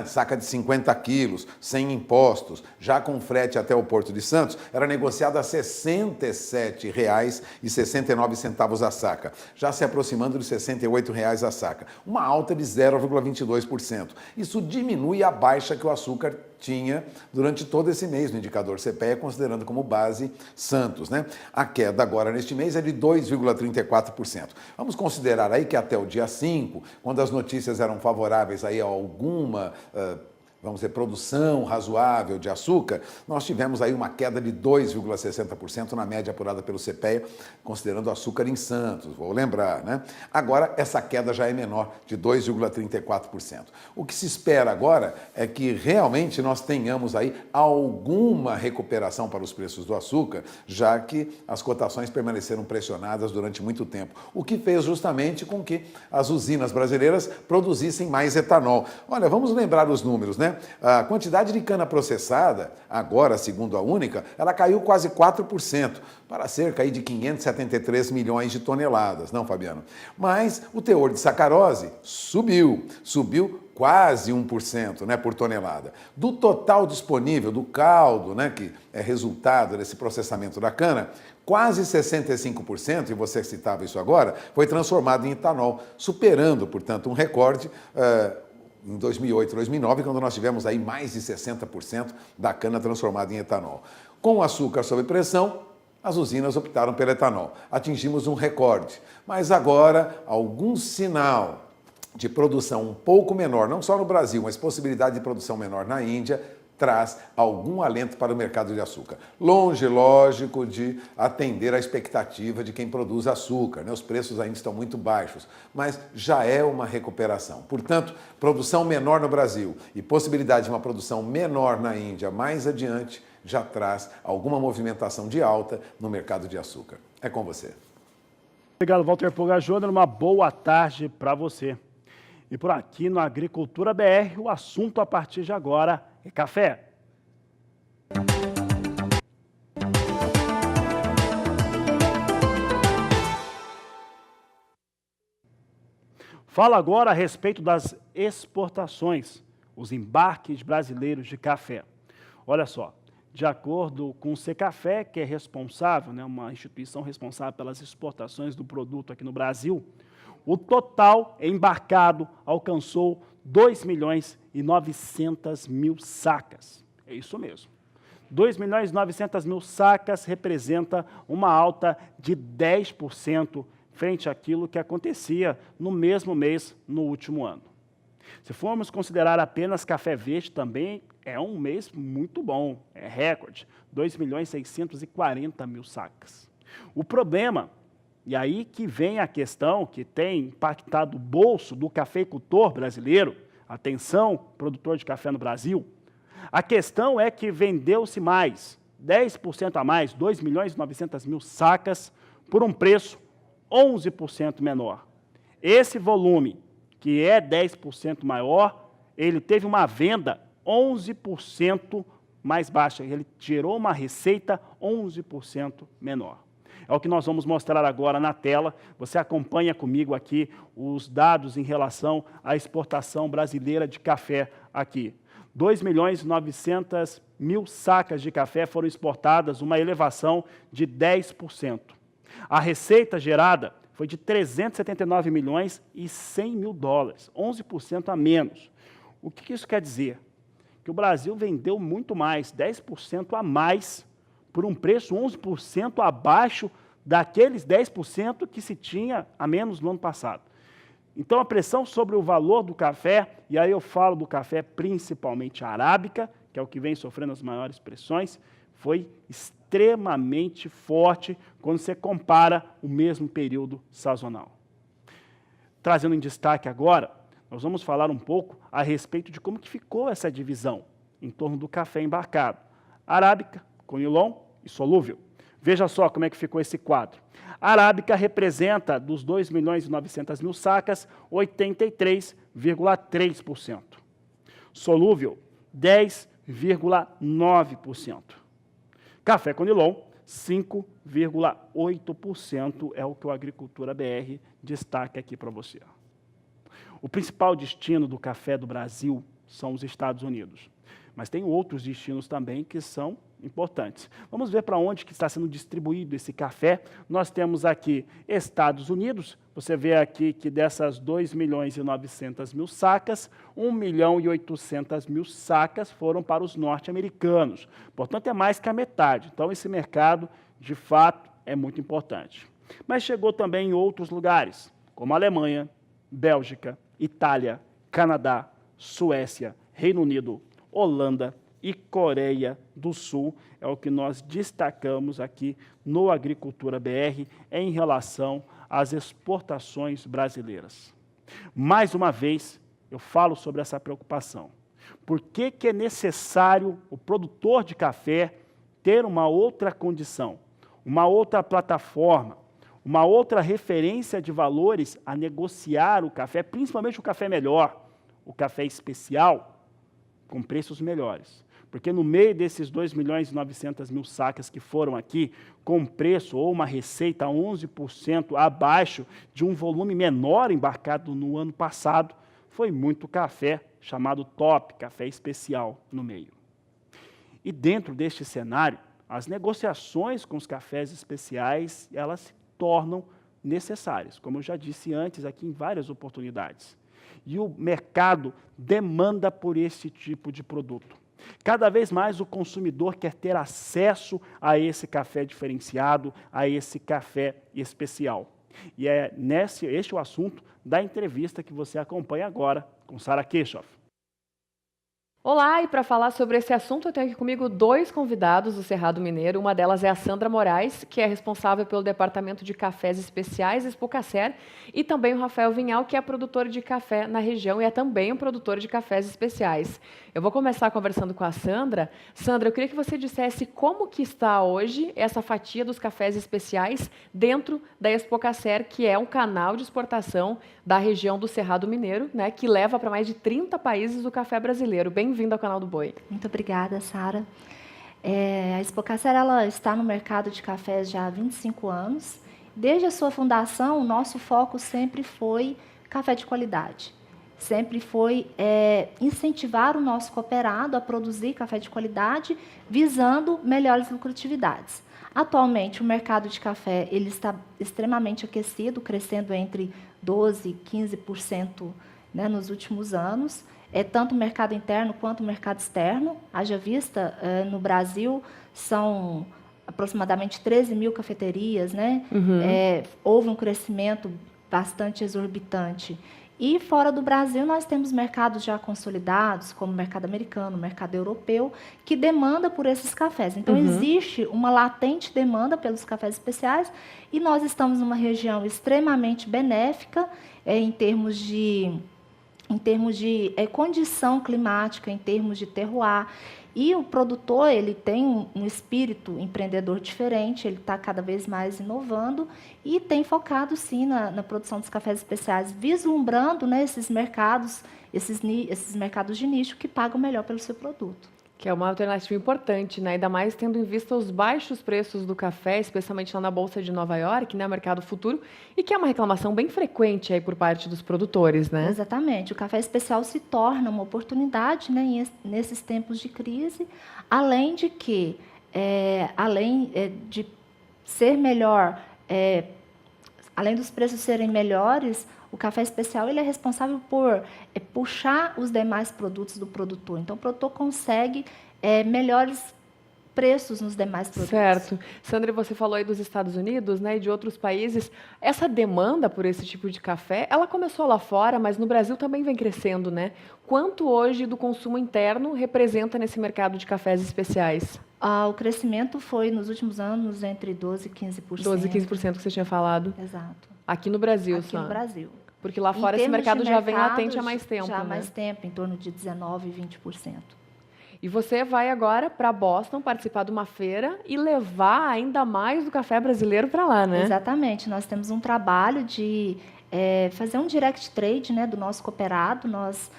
Speaker 2: saca de 50 quilos, sem impostos, já com frete até o Porto de Santos, era negociado a R$ 67,69 a saca, já se aproximando de R$ 68 a saca, uma alta de 0,22%. Isso diminui a baixa que o açúcar tinha durante todo esse mês no indicador CPEA, considerando como base Santos, A queda agora neste mês é de 2,34%. Vamos considerar aí que até o dia 5, quando as notícias eram favoráveis aí a alguma vamos dizer, produção razoável de açúcar, nós tivemos aí uma queda de 2,60% na média apurada pelo CPEA, considerando o açúcar em Santos, vou lembrar, Agora, essa queda já é menor, de 2,34%. O que se espera agora é que realmente nós tenhamos aí alguma recuperação para os preços do açúcar, já que as cotações permaneceram pressionadas durante muito tempo, o que fez justamente com que as usinas brasileiras produzissem mais etanol. Olha, vamos lembrar os números, A quantidade de cana processada, agora, segundo a Única, ela caiu quase 4%, para cerca aí de 573 milhões de toneladas, não, Fabiano? Mas o teor de sacarose subiu quase 1%, por tonelada. Do total disponível, do caldo, que é resultado desse processamento da cana, quase 65%, e você citava isso agora, foi transformado em etanol, superando, portanto, um recorde em 2008 e 2009, quando nós tivemos aí mais de 60% da cana transformada em etanol. Com o açúcar sob pressão, as usinas optaram pelo etanol. Atingimos um recorde, mas agora algum sinal de produção um pouco menor, não só no Brasil, mas possibilidade de produção menor na Índia, traz algum alento para o mercado de açúcar. Longe, lógico, de atender à expectativa de quem produz açúcar, Os preços ainda estão muito baixos, mas já é uma recuperação. Portanto, produção menor no Brasil e possibilidade de uma produção menor na Índia mais adiante já traz alguma movimentação de alta no mercado de açúcar. É com você.
Speaker 1: Obrigado, Walter Pulga Júnior. Uma boa tarde para você. E por aqui no Agricultura BR, o assunto a partir de agora é café. Fala agora a respeito das exportações, os embarques brasileiros de café. Olha só, De acordo com o Secafé, que é responsável, né, uma instituição responsável pelas exportações do produto aqui no Brasil, o total embarcado alcançou 2.900.000 sacas. É isso mesmo. 2.900.000 sacas representa uma alta de 10% frente àquilo que acontecia no mesmo mês no último ano. Se formos considerar apenas café verde, também é um mês muito bom, é recorde, 2.640.000 sacas. O problema, e aí que vem a questão que tem impactado o bolso do cafeicultor brasileiro, atenção, produtor de café no Brasil, a questão é que vendeu-se mais, 10% a mais, 2.900.000 sacas, por um preço 11% menor. Esse volume, que é 10% maior, ele teve uma venda 11% mais baixa, ele gerou uma receita 11% menor. É o que nós vamos mostrar agora na tela. Você acompanha comigo aqui os dados em relação à exportação brasileira de café aqui. 2.900.000 sacas de café foram exportadas, uma elevação de 10%. A receita gerada foi de 379 milhões e 100 mil dólares, 11% a menos. O que isso quer dizer? Que o Brasil vendeu muito mais, 10% a mais, por um preço 11% abaixo daqueles 10% que se tinha a menos no ano passado. Então, a pressão sobre o valor do café, e aí eu falo do café principalmente arábica, que é o que vem sofrendo as maiores pressões, foi extremamente forte quando você compara o mesmo período sazonal. Trazendo em destaque agora, nós vamos falar um pouco a respeito de como que ficou essa divisão em torno do café embarcado. Arábica, conilon e solúvel. Veja só como é que ficou esse quadro. A arábica representa, dos 2.900.000 sacas, 83,3%. Solúvel, 10,9%. Café conilon, 5,8% é o que o Agricultura BR destaca aqui para você. O principal destino do café do Brasil são os Estados Unidos, mas tem outros destinos também que são importantes. Vamos ver para onde que está sendo distribuído esse café. Nós temos aqui Estados Unidos, você vê aqui que dessas 2.900.000 sacas, 1.800.000 sacas foram para os norte-americanos. Portanto, é mais que a metade. Então, esse mercado, de fato, é muito importante. Mas chegou também em outros lugares, como Alemanha, Bélgica, Itália, Canadá, Suécia, Reino Unido, Holanda e Coreia do Sul, é o que nós destacamos aqui no Agricultura BR em relação às exportações brasileiras. Mais uma vez, eu falo sobre essa preocupação. Por que que é necessário o produtor de café ter uma outra condição, uma outra plataforma, uma outra referência de valores a negociar o café, principalmente o café melhor, o café especial, com preços melhores? Porque no meio desses 2.900.000 sacas que foram aqui, com preço ou uma receita 11% abaixo de um volume menor embarcado no ano passado, foi muito café chamado top, café especial no meio. E dentro deste cenário, as negociações com os cafés especiais, elas se tornam necessárias, como eu já disse antes aqui em várias oportunidades. E o mercado demanda por esse tipo de produto. Cada vez mais o consumidor quer ter acesso a esse café diferenciado, a esse café especial. E é este o assunto da entrevista que você acompanha agora com Sara Kirchhoff.
Speaker 4: Olá, e para falar sobre esse assunto eu tenho aqui comigo dois convidados do Cerrado Mineiro. Uma delas é a Sandra Moraes, que é responsável pelo departamento de cafés especiais Expocacer, e também o Rafael Vinhal, que é produtor de café na região e é também um produtor de cafés especiais. Eu vou começar conversando com a Sandra. Sandra, eu queria que você dissesse como que está hoje essa fatia dos cafés especiais dentro da Expocacer, que é um canal de exportação da região do Cerrado Mineiro, né, que leva para mais de 30 países o café brasileiro. Bem-vindo ao canal do Boi.
Speaker 5: Muito obrigada, Sara. A Expocacer, ela está no mercado de cafés já há 25 anos. Desde a sua fundação, o nosso foco sempre foi café de qualidade. sempre foi incentivar o nosso cooperado a produzir café de qualidade, visando melhores lucratividades. Atualmente, o mercado de café ele está extremamente aquecido, crescendo entre 12% e 15%, né, nos últimos anos. Tanto o mercado interno quanto o mercado externo. Haja vista, no Brasil, são aproximadamente 13 mil cafeterias, né? Houve um crescimento bastante exorbitante. E fora do Brasil, nós temos mercados já consolidados, como o mercado americano, o mercado europeu, que demanda por esses cafés. Então, existe uma latente demanda pelos cafés especiais e nós estamos numa região extremamente benéfica em termos de condição climática, em termos de terroir. E o produtor ele tem um espírito empreendedor diferente, ele está cada vez mais inovando e tem focado, sim, na produção dos cafés especiais, vislumbrando, né, esses mercados de nicho que pagam melhor pelo seu produto.
Speaker 4: Que é uma alternativa importante, né? Ainda mais tendo em vista os baixos preços do café, especialmente lá na Bolsa de Nova York, né, mercado futuro, e que é uma reclamação bem frequente aí por parte dos produtores, né?
Speaker 5: Exatamente. O café especial se torna uma oportunidade, né, nesses tempos de crise, além de que, de ser melhor, além dos preços serem melhores, o café especial ele é responsável por puxar os demais produtos do produtor. Então, o produtor consegue melhores preços nos demais produtos.
Speaker 4: Certo. Sandra, você falou aí dos Estados Unidos, né, e de outros países. Essa demanda por esse tipo de café, ela começou lá fora, mas no Brasil também vem crescendo, né? Quanto hoje do consumo interno representa nesse mercado de cafés especiais?
Speaker 5: O crescimento foi, nos últimos anos, entre 12% e 15%.
Speaker 4: 12% e 15% que você tinha falado.
Speaker 5: Exato.
Speaker 4: Aqui no Brasil,
Speaker 5: Aqui no Brasil.
Speaker 4: Porque lá fora esse mercado já vem latente há mais tempo,
Speaker 5: já há
Speaker 4: né?
Speaker 5: mais tempo, em torno de 19% e 20%.
Speaker 4: E você vai agora para Boston participar de uma feira e levar ainda mais do café brasileiro para lá, né?
Speaker 5: Exatamente. Nós temos um trabalho de fazer um direct trade, né, do nosso cooperado. Nós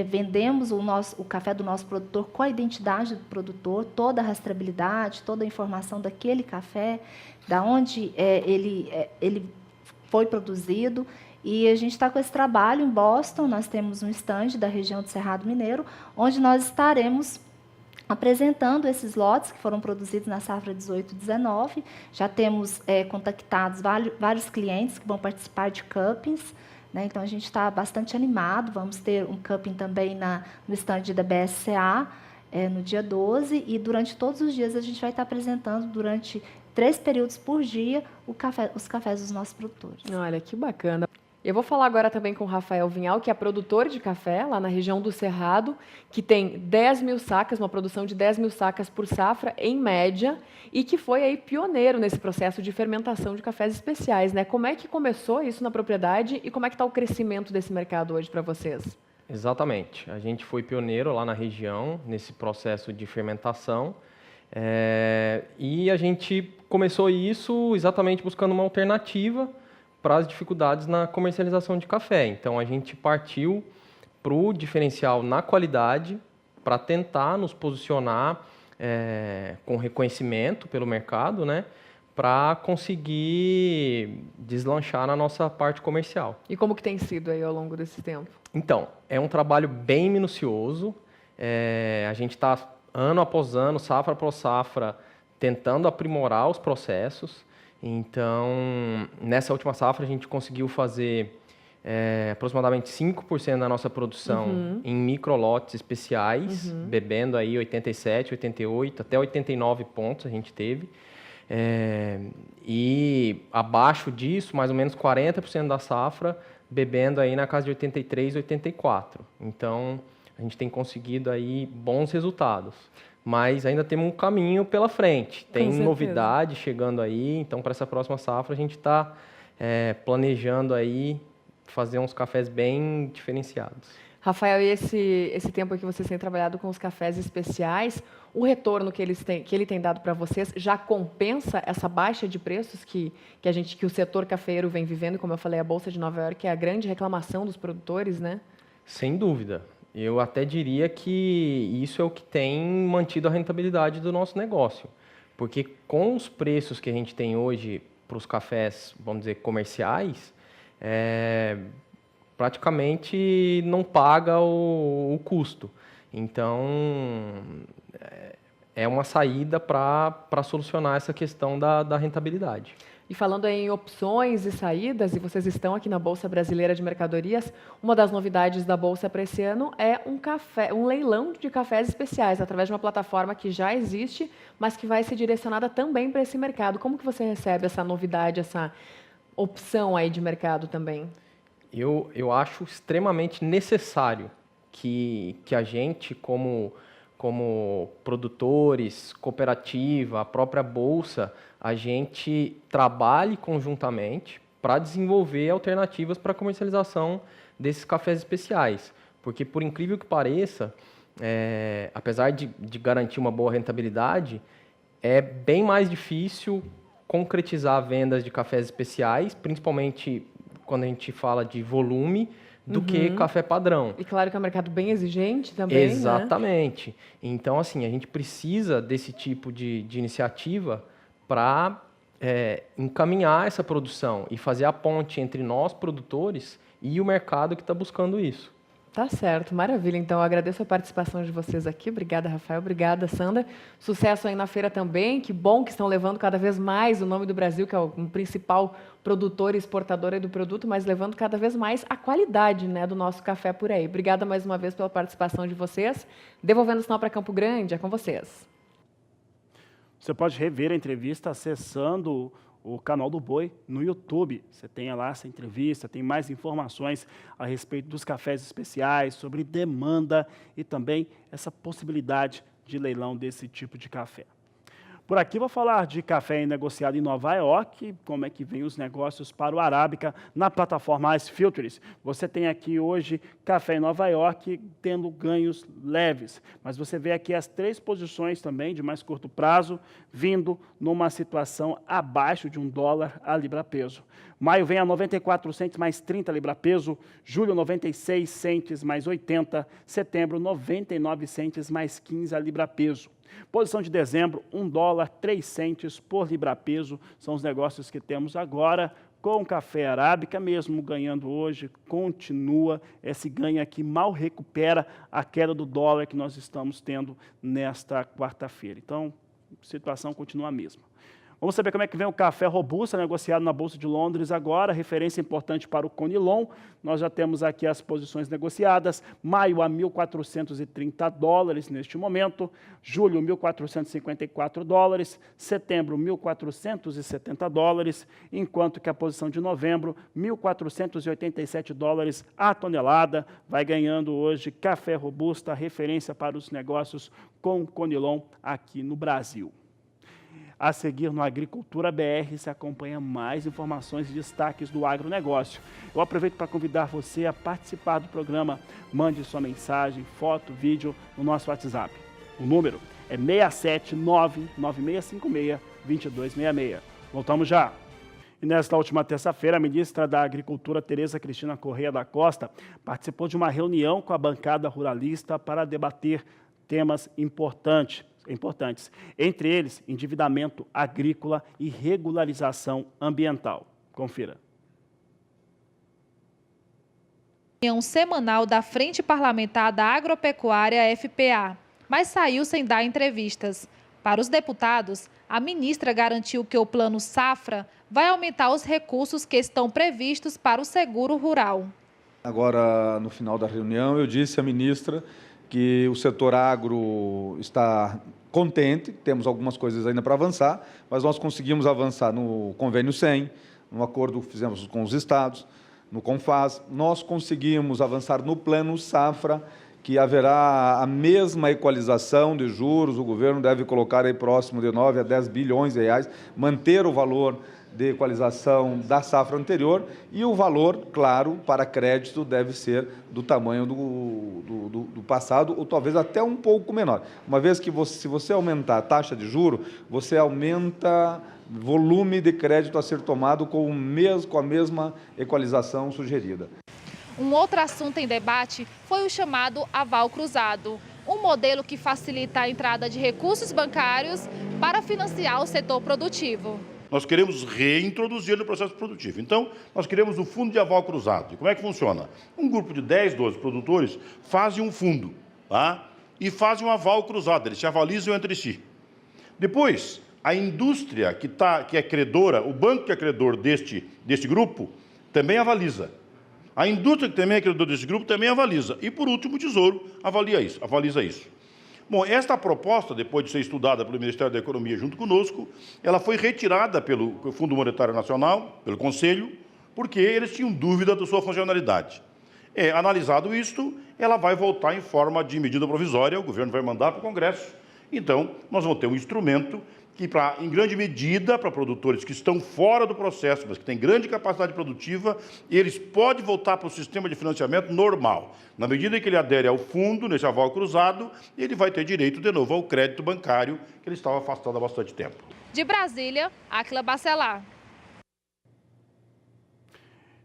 Speaker 5: vendemos o café do nosso produtor com a identidade do produtor, toda a rastreabilidade, toda a informação daquele café, da onde ele foi produzido. E a gente está com esse trabalho em Boston. Nós temos um stand da região do Cerrado Mineiro, onde nós estaremos apresentando esses lotes que foram produzidos na safra 18/19. Já temos contactados vários clientes que vão participar de cuppings, né? Então, a gente está bastante animado. Vamos ter um cupping também no stand da BSCA no dia 12. E durante todos os dias a gente vai estar apresentando, durante 3 períodos por dia, os cafés dos nossos produtores.
Speaker 4: Olha, que bacana. Eu vou falar agora também com o Rafael Vinhal, que é produtor de café lá na região do Cerrado, que tem 10 mil sacas, uma produção de 10 mil sacas por safra, em média, e que foi aí pioneiro nesse processo de fermentação de cafés especiais, né? Como é que começou isso na propriedade e como é que está o crescimento desse mercado hoje para vocês?
Speaker 6: Exatamente. A gente foi pioneiro lá na região, nesse processo de fermentação, e a gente começou isso exatamente buscando uma alternativa para as dificuldades na comercialização de café. Então, a gente partiu para o diferencial na qualidade, para tentar nos posicionar com reconhecimento pelo mercado, né, para conseguir deslanchar na nossa parte comercial.
Speaker 4: E como que tem sido aí ao longo desse tempo?
Speaker 6: Então, é um trabalho bem minucioso. A gente está, ano após ano, safra após safra, tentando aprimorar os processos. Então, nessa última safra, a gente conseguiu fazer aproximadamente 5% da nossa produção em microlotes especiais, bebendo aí 87, 88, até 89 pontos a gente teve. E abaixo disso, mais ou menos 40% da safra, bebendo aí na casa de 83, 84. Então, a gente tem conseguido aí bons resultados. Mas ainda temos um caminho pela frente. Tem novidade chegando aí, então para essa próxima safra a gente está planejando aí fazer uns cafés bem diferenciados.
Speaker 4: Rafael, e esse tempo que vocês têm trabalhado com os cafés especiais, o retorno que ele tem dado para vocês já compensa essa baixa de preços que o setor cafeiro vem vivendo? Como eu falei, a Bolsa de Nova York é a grande reclamação dos produtores, né?
Speaker 6: Sem dúvida. Eu até diria que isso é o que tem mantido a rentabilidade do nosso negócio. Porque com os preços que a gente tem hoje para os cafés, vamos dizer, comerciais, praticamente não paga o custo. Então, é uma saída para solucionar essa questão da rentabilidade.
Speaker 4: E falando em opções e saídas, e vocês estão aqui na Bolsa Brasileira de Mercadorias, uma das novidades da Bolsa para esse ano é um leilão de cafés especiais, através de uma plataforma que já existe, mas que vai ser direcionada também para esse mercado. Como que você recebe essa novidade, essa opção aí de mercado também?
Speaker 6: Eu acho extremamente necessário que a gente, como produtores, cooperativa, a própria Bolsa, a gente trabalhe conjuntamente para desenvolver alternativas para a comercialização desses cafés especiais. Porque, por incrível que pareça, apesar de garantir uma boa rentabilidade, é bem mais difícil concretizar vendas de cafés especiais, principalmente quando a gente fala de volume, do que café padrão.
Speaker 4: E claro que é um mercado bem exigente também,
Speaker 6: exatamente. Né? Então, assim, a gente precisa desse tipo de iniciativa para encaminhar essa produção e fazer a ponte entre nós, produtores, e o mercado que está buscando isso.
Speaker 4: Tá certo, maravilha. Então, eu agradeço a participação de vocês aqui. Obrigada, Rafael. Obrigada, Sandra. Sucesso aí na feira também. Que bom que estão levando cada vez mais o nome do Brasil, que é o principal produtor e exportador aí do produto, mas levando cada vez mais a qualidade, né, do nosso café por aí. Obrigada mais uma vez pela participação de vocês. Devolvendo o sinal para Campo Grande, é com vocês.
Speaker 1: Você pode rever a entrevista acessando o canal do Boi no YouTube. Você tem lá essa entrevista, tem mais informações a respeito dos cafés especiais, sobre demanda e também essa possibilidade de leilão desse tipo de café. Por aqui vou falar de café negociado em Nova York, como é que vem os negócios para o Arábica na plataforma Ice Futures. Você tem aqui hoje café em Nova York tendo ganhos leves, mas você vê aqui as 3 posições também de mais curto prazo, vindo numa situação abaixo de $1 a libra-peso. Maio vem a 94 centes mais 30 libra-peso, julho 96 centes mais 80, setembro 99 centes mais 15 a libra-peso. Posição de dezembro, $1, 3 centes por libra-peso, são os negócios que temos agora, com o café Arábica, mesmo ganhando hoje, continua, esse ganho aqui mal recupera a queda do dólar que nós estamos tendo nesta quarta-feira. Então, a situação continua a mesma. Vamos saber como é que vem o café robusta negociado na Bolsa de Londres agora, referência importante para o Conilon. Nós já temos aqui as posições negociadas, maio a $1.430 neste momento, julho $1.454, setembro $1.470, enquanto que a posição de novembro, $1.487 a tonelada, vai ganhando hoje café robusta, referência para os negócios com o Conilon aqui no Brasil. A seguir, no Agricultura BR, se acompanha mais informações e destaques do agronegócio. Eu aproveito para convidar você a participar do programa. Mande sua mensagem, foto, vídeo no nosso WhatsApp. O número é 679-9656-2266. Voltamos já. E nesta última terça-feira, a ministra da Agricultura, Tereza Cristina Correia da Costa, participou de uma reunião com a bancada ruralista para debater temas importantes, entre eles endividamento agrícola e regularização ambiental. Confira.
Speaker 7: Reunião semanal da Frente Parlamentar da Agropecuária, FPA, mas saiu sem dar entrevistas. Para os deputados, a ministra garantiu que o Plano Safra vai aumentar os recursos que estão previstos para o seguro rural.
Speaker 8: Agora, no final da reunião, eu disse à ministra que o setor agro está contente, temos algumas coisas ainda para avançar, mas nós conseguimos avançar no Convênio 100, no acordo que fizemos com os estados, no CONFAS, nós conseguimos avançar no Plano Safra, que haverá a mesma equalização de juros, o governo deve colocar aí próximo de 9 a 10 bilhões de reais, manter o valor de equalização da safra anterior e o valor, claro, para crédito deve ser do tamanho do passado ou talvez até um pouco menor. Uma vez que se você aumentar a taxa de juro, você aumenta volume de crédito a ser tomado com a mesma equalização sugerida.
Speaker 7: Um outro assunto em debate foi o chamado aval cruzado, um modelo que facilita a entrada de recursos bancários para financiar o setor produtivo.
Speaker 9: nós queremos reintroduzir no processo produtivo. Então, nós queremos o fundo de aval cruzado. E como é que funciona? Um grupo de 10, 12 produtores fazem um fundo, tá? E fazem um aval cruzado, eles se avalizam entre si. Depois, a indústria que é credora, o banco que é credor deste grupo, também avaliza. A indústria que também é credora deste grupo também avaliza. E, por último, o Tesouro avaliza isso. Bom, esta proposta, depois de ser estudada pelo Ministério da Economia junto conosco, ela foi retirada pelo Fundo Monetário Nacional, pelo Conselho, porque eles tinham dúvida da sua funcionalidade. Analisado isto, ela vai voltar em forma de medida provisória, o governo vai mandar para o Congresso. Então, nós vamos ter um instrumento que, em grande medida, para produtores que estão fora do processo, mas que têm grande capacidade produtiva, eles podem voltar para o sistema de financiamento normal. Na medida em que ele adere ao fundo, nesse aval cruzado, ele vai ter direito, de novo, ao crédito bancário, que ele estava afastado há bastante tempo.
Speaker 7: De Brasília, Áquila Bacelar.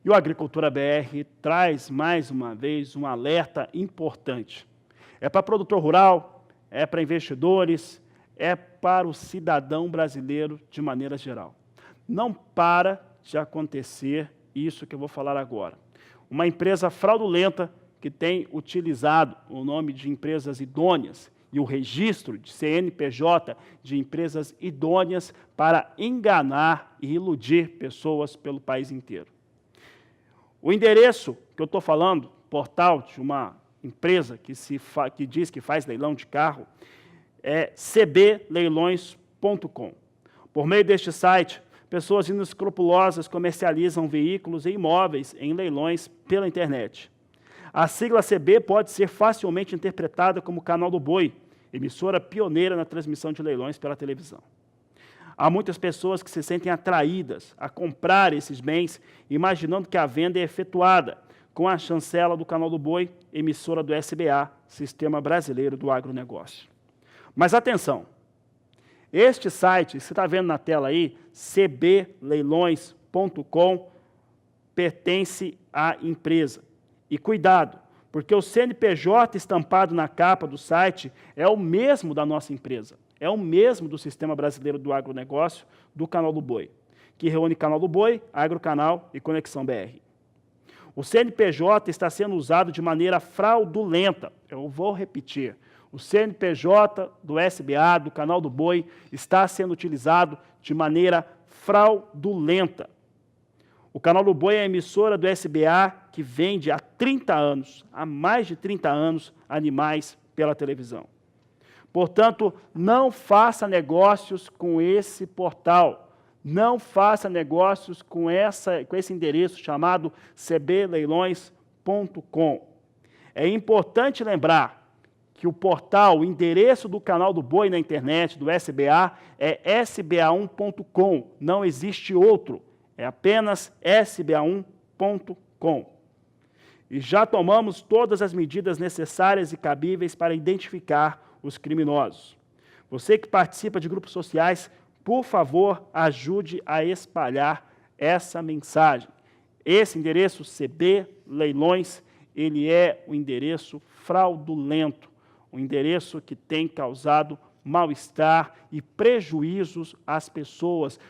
Speaker 1: E o Agricultura BR traz, mais uma vez, um alerta importante. É para produtor rural, é para investidores, é para o cidadão brasileiro de maneira geral. Não para de acontecer isso que eu vou falar agora. Uma empresa fraudulenta que tem utilizado o nome de empresas idôneas e o registro de CNPJ de empresas idôneas para enganar e iludir pessoas pelo país inteiro. O endereço que eu estou falando, portal de uma empresa que diz que faz leilão de carro, é cbleilões.com. Por meio deste site, pessoas inescrupulosas comercializam veículos e imóveis em leilões pela internet. A sigla CB pode ser facilmente interpretada como Canal do Boi, emissora pioneira na transmissão de leilões pela televisão. Há muitas pessoas que se sentem atraídas a comprar esses bens, imaginando que a venda é efetuada com a chancela do Canal do Boi, emissora do SBA, Sistema Brasileiro do Agronegócio. Mas atenção, este site, você está vendo na tela aí, cbleilões.com, pertence à empresa. E cuidado, porque o CNPJ estampado na capa do site é o mesmo da nossa empresa, é o mesmo do Sistema Brasileiro do Agronegócio, do Canal do Boi, que reúne Canal do Boi, Agrocanal e Conexão BR. O CNPJ está sendo usado de maneira fraudulenta, eu vou repetir, o CNPJ do SBA, do Canal do Boi, está sendo utilizado de maneira fraudulenta. O Canal do Boi é a emissora do SBA que vende há 30 anos, há mais de 30 anos, animais pela televisão. Portanto, não faça negócios com esse portal, não faça negócios com esse endereço chamado cbleilões.com. É importante lembrar que o portal, o endereço do Canal do Boi na internet, do SBA, é sba1.com, não existe outro, é apenas sba1.com. E já tomamos todas as medidas necessárias e cabíveis para identificar os criminosos. Você que participa de grupos sociais, por favor, ajude a espalhar essa mensagem. Esse endereço, CB Leilões, ele é um endereço fraudulento, um endereço que tem causado mal-estar e prejuízos às pessoas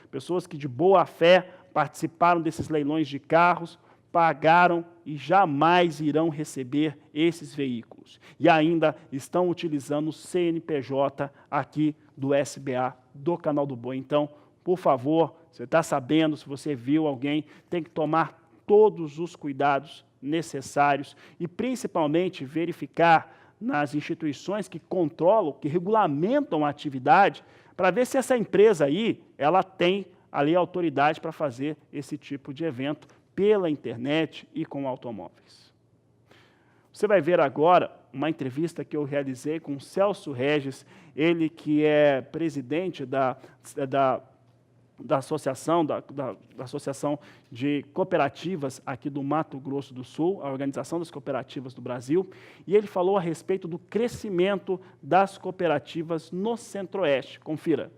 Speaker 1: que de boa fé participaram desses leilões de carros, pagaram e jamais irão receber esses veículos. E ainda estão utilizando o CNPJ aqui do SBA, do Canal do Boi. Então, por favor, você está sabendo, se você viu alguém, tem que tomar todos os cuidados necessários e, principalmente, verificar nas instituições que controlam, que regulamentam a atividade, para ver se essa empresa aí, ela tem ali autoridade para fazer esse tipo de evento pela internet e com automóveis. Você vai ver agora uma entrevista que eu realizei com o Celso Regis, ele que é presidente da Associação de Cooperativas aqui do Mato Grosso do Sul, a Organização das Cooperativas do Brasil, e ele falou a respeito do crescimento das cooperativas no Centro-Oeste. Confira.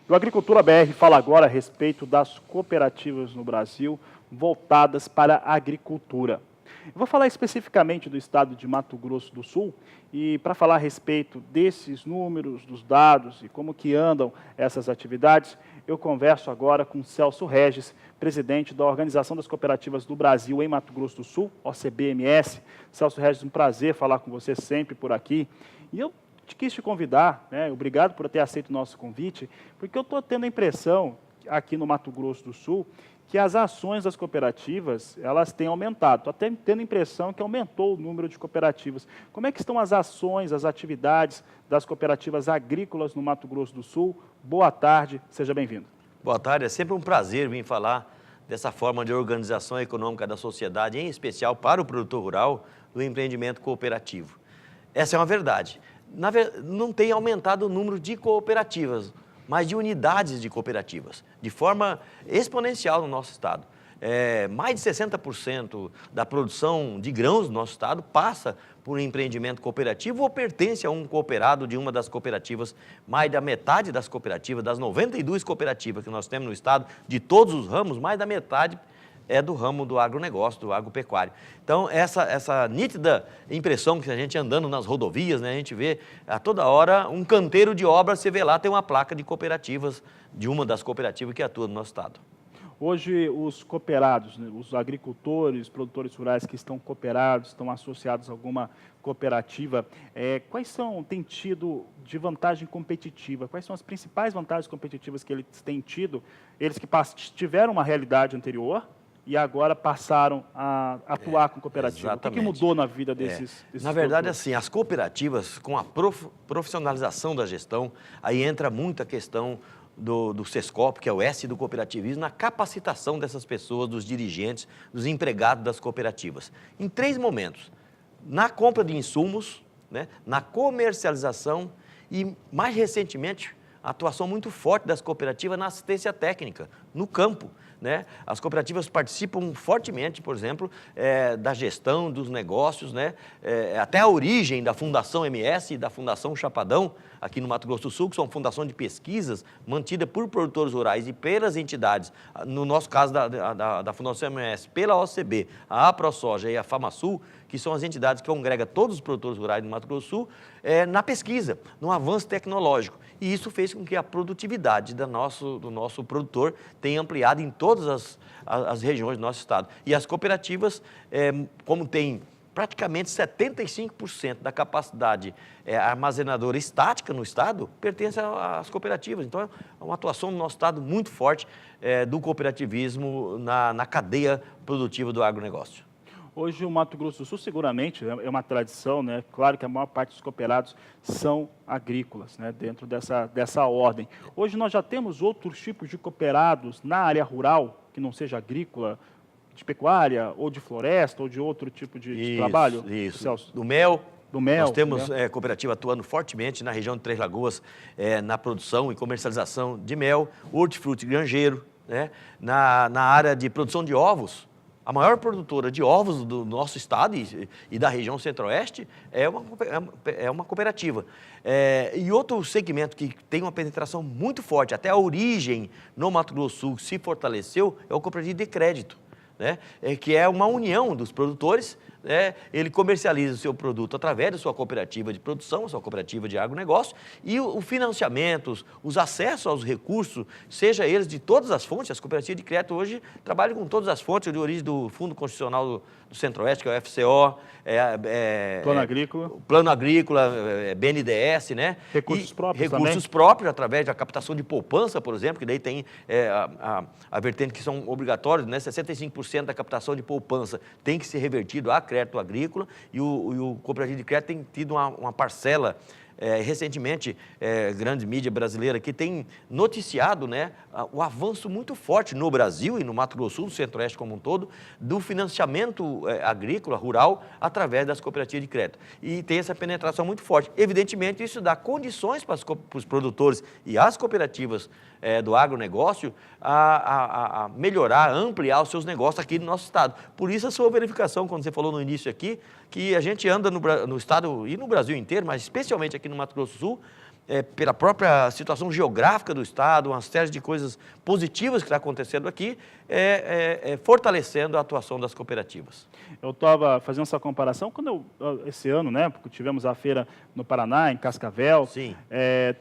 Speaker 1: O Agricultura BR fala agora a respeito das cooperativas no Brasil, voltadas para a agricultura. Eu vou falar especificamente do estado de Mato Grosso do Sul e para falar a respeito desses números, dos dados e como que andam essas atividades, eu converso agora com Celso Regis, presidente da Organização das Cooperativas do Brasil em Mato Grosso do Sul, OCB-MS. Celso Regis, um prazer falar com você sempre por aqui. E eu quis te convidar, né, obrigado por ter aceito o nosso convite, porque eu estou tendo a impressão, aqui no Mato Grosso do Sul, que as ações das cooperativas, elas têm aumentado. Estou até tendo a impressão que aumentou o número de cooperativas. Como é que estão as ações, as atividades das cooperativas agrícolas no Mato Grosso do Sul? Boa tarde, seja bem-vindo.
Speaker 10: Boa tarde, é sempre um prazer vir falar dessa forma de organização econômica da sociedade, em especial para o produtor rural, do empreendimento cooperativo. Essa é uma verdade. Não tem aumentado o número de cooperativas, mas de unidades de cooperativas, de forma exponencial no nosso estado. Mais de 60% da produção de grãos do nosso estado passa por um empreendimento cooperativo ou pertence a um cooperado de uma das cooperativas. Mais da metade das cooperativas, das 92 cooperativas que nós temos no estado, de todos os ramos, mais da metade é do ramo do agronegócio, do agropecuário. Então, essa nítida impressão que a gente andando nas rodovias, né, a gente vê a toda hora um canteiro de obras, você vê lá, tem uma placa de cooperativas, de uma das cooperativas que atua no nosso estado.
Speaker 1: Hoje, os cooperados, né, os agricultores, produtores rurais que estão cooperados, estão associados a alguma cooperativa, quais têm tido de vantagem competitiva? Quais são as principais vantagens competitivas que eles têm tido? Eles que tiveram uma realidade anterior e agora passaram a atuar com cooperativa.
Speaker 10: Exatamente.
Speaker 1: O que mudou na vida desses
Speaker 10: Na verdade, assim, as cooperativas, com a profissionalização da gestão, aí entra muito a questão do SESCOP, que é o S do cooperativismo, na capacitação dessas pessoas, dos dirigentes, dos empregados das cooperativas. Em 3 momentos: na compra de insumos, né, na comercialização e, mais recentemente, a atuação muito forte das cooperativas na assistência técnica, no campo, né? As cooperativas participam fortemente, por exemplo, da gestão dos negócios, né? Até a origem da Fundação MS e da Fundação Chapadão, aqui no Mato Grosso do Sul, que são fundações de pesquisas mantidas por produtores rurais e pelas entidades, no nosso caso da Fundação MS, pela OCB, a AproSoja e a FamaSul, que são as entidades que congregam todos os produtores rurais do Mato Grosso do Sul, na pesquisa, no avanço tecnológico. E isso fez com que a produtividade do nosso produtor tenha ampliado em todas as regiões do nosso estado. E as cooperativas, como tem praticamente 75% da capacidade armazenadora estática no estado, pertence às cooperativas. Então, é uma atuação no nosso estado muito forte do cooperativismo na cadeia produtiva do agronegócio.
Speaker 1: Hoje, o Mato Grosso do Sul, seguramente, é uma tradição, né? Claro que a maior parte dos cooperados são agrícolas, né? Dentro dessa ordem. Hoje, nós já temos outros tipos de cooperados na área rural, que não seja agrícola, de pecuária, ou de floresta, ou de outro tipo de trabalho?
Speaker 10: Isso,
Speaker 1: Celso?
Speaker 10: do mel. Nós
Speaker 1: temos
Speaker 10: cooperativa atuando fortemente na região de Três Lagoas, na produção e comercialização de mel, hortifruti granjeiro, né? Na área de produção de ovos. A maior produtora de ovos do nosso estado e da região centro-oeste é uma cooperativa. E outro segmento que tem uma penetração muito forte, até a origem no Mato Grosso do Sul se fortaleceu, é o cooperativo de crédito, né? Que é uma união dos produtores. Ele comercializa o seu produto através da sua cooperativa de produção, sua cooperativa de agronegócio, e o financiamento, os acessos aos recursos, seja eles de todas as fontes. As cooperativas de crédito hoje trabalham com todas as fontes de origem do Fundo Constitucional do Centro-Oeste, que é o FCO, Plano Agrícola, BNDES, né?
Speaker 1: Recursos próprios
Speaker 10: Recursos próprios, através da captação de poupança, por exemplo, que daí tem a vertente que são obrigatórios, né? 65% da captação de poupança tem que ser revertido a crédito agrícola, e o cooperativo de crédito tem tido uma parcela, recentemente, grande mídia brasileira que tem noticiado, né, o avanço muito forte no Brasil e no Mato Grosso do Sul, no Centro-Oeste como um todo, do financiamento agrícola, rural, através das cooperativas de crédito. E tem essa penetração muito forte. Evidentemente, isso dá condições para os produtores e as cooperativas do agronegócio a melhorar, a ampliar os seus negócios aqui no nosso estado. Por isso, a sua verificação, quando você falou no início aqui, que a gente anda no estado e no Brasil inteiro, mas especialmente aqui no Mato Grosso do Sul, pela própria situação geográfica do Estado, uma série de coisas positivas que está acontecendo aqui, fortalecendo a atuação das cooperativas.
Speaker 1: Eu estava fazendo essa comparação quando esse ano, né, porque tivemos a feira no Paraná, em Cascavel.
Speaker 10: Sim.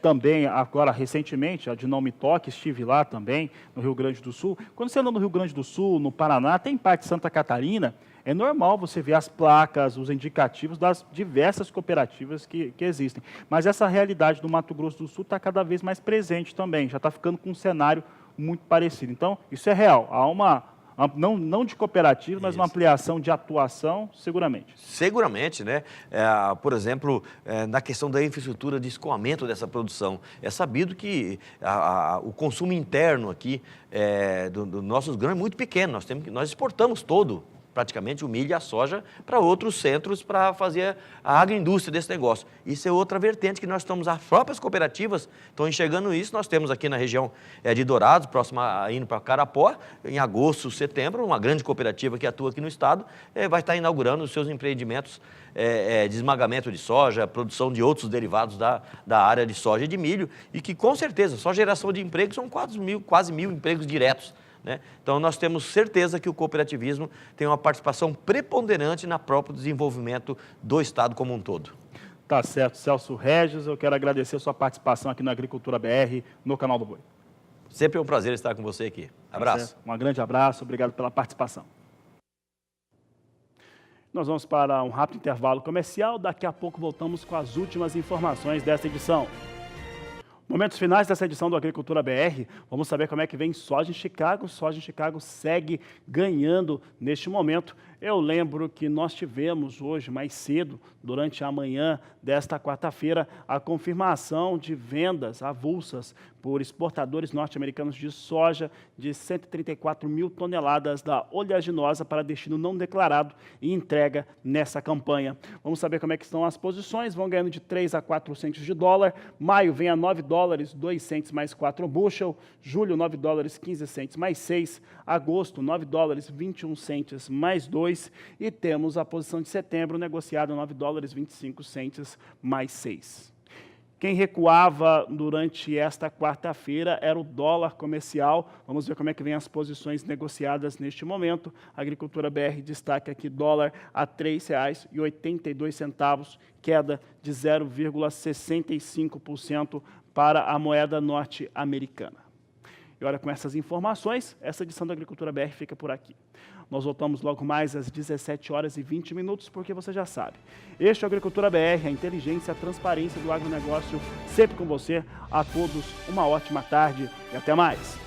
Speaker 1: Também, agora, recentemente, a de Não Me Toque, estive lá também, no Rio Grande do Sul. Quando você anda no Rio Grande do Sul, no Paraná, até em parte de Santa Catarina, é normal você ver as placas, os indicativos das diversas cooperativas que existem. Mas essa realidade do Mato Grosso do Sul está cada vez mais presente também, já está ficando com um cenário muito parecido. Então, isso é real. Há uma, não de cooperativa, mas uma ampliação de atuação, seguramente.
Speaker 10: Seguramente, né? Por exemplo, na questão da infraestrutura de escoamento dessa produção. É sabido que o consumo interno aqui dos nossos grãos é muito pequeno. Nós exportamos praticamente o milho e a soja para outros centros para fazer a agroindústria desse negócio. Isso é outra vertente que nós estamos, as próprias cooperativas estão enxergando isso. Nós temos aqui na região de Dourados, indo para Carapó, em agosto, setembro, uma grande cooperativa que atua aqui no estado, vai estar inaugurando os seus empreendimentos de esmagamento de soja, produção de outros derivados da área de soja e de milho, e que com certeza, só geração de empregos são quase mil empregos diretos. Né? Então, nós temos certeza que o cooperativismo tem uma participação preponderante no próprio desenvolvimento do Estado como um todo.
Speaker 1: Tá certo, Celso Regis, eu quero agradecer a sua participação aqui na Agricultura BR, no Canal do Boi.
Speaker 10: Sempre é um prazer estar com você aqui. Abraço.
Speaker 1: Um grande abraço, obrigado pela participação. Nós vamos para um rápido intervalo comercial, daqui a pouco voltamos com as últimas informações desta edição. Momentos finais dessa edição do Agricultura BR, vamos saber como é que vem soja em Chicago. Soja em Chicago segue ganhando neste momento. Eu lembro que nós tivemos hoje, mais cedo, durante a manhã desta quarta-feira, a confirmação de vendas avulsas por exportadores norte-americanos de soja de 134 mil toneladas da oleaginosa para destino não declarado e entrega nessa campanha. Vamos saber como é que estão as posições, vão ganhando de 3 a 4 centos de dólar. Maio vem a 9 dólares, 2 centos mais 4 bushel. Julho, 9 dólares, 15 centos mais 6. Agosto, 9 dólares, 21 centos mais 2. E temos a posição de setembro negociada 9 dólares, 25 centos mais 6. Quem recuava durante esta quarta-feira era o dólar comercial. Vamos ver como é que vem as posições negociadas neste momento. A Agricultura BR destaca aqui dólar a R$ 3,82, queda de 0,65% para a moeda norte-americana. E olha, com essas informações, essa edição da Agricultura BR fica por aqui. Nós voltamos logo mais às 17h20, porque você já sabe. Este é o Agricultura BR, a inteligência, a transparência do agronegócio, sempre com você. A todos, uma ótima tarde e até mais.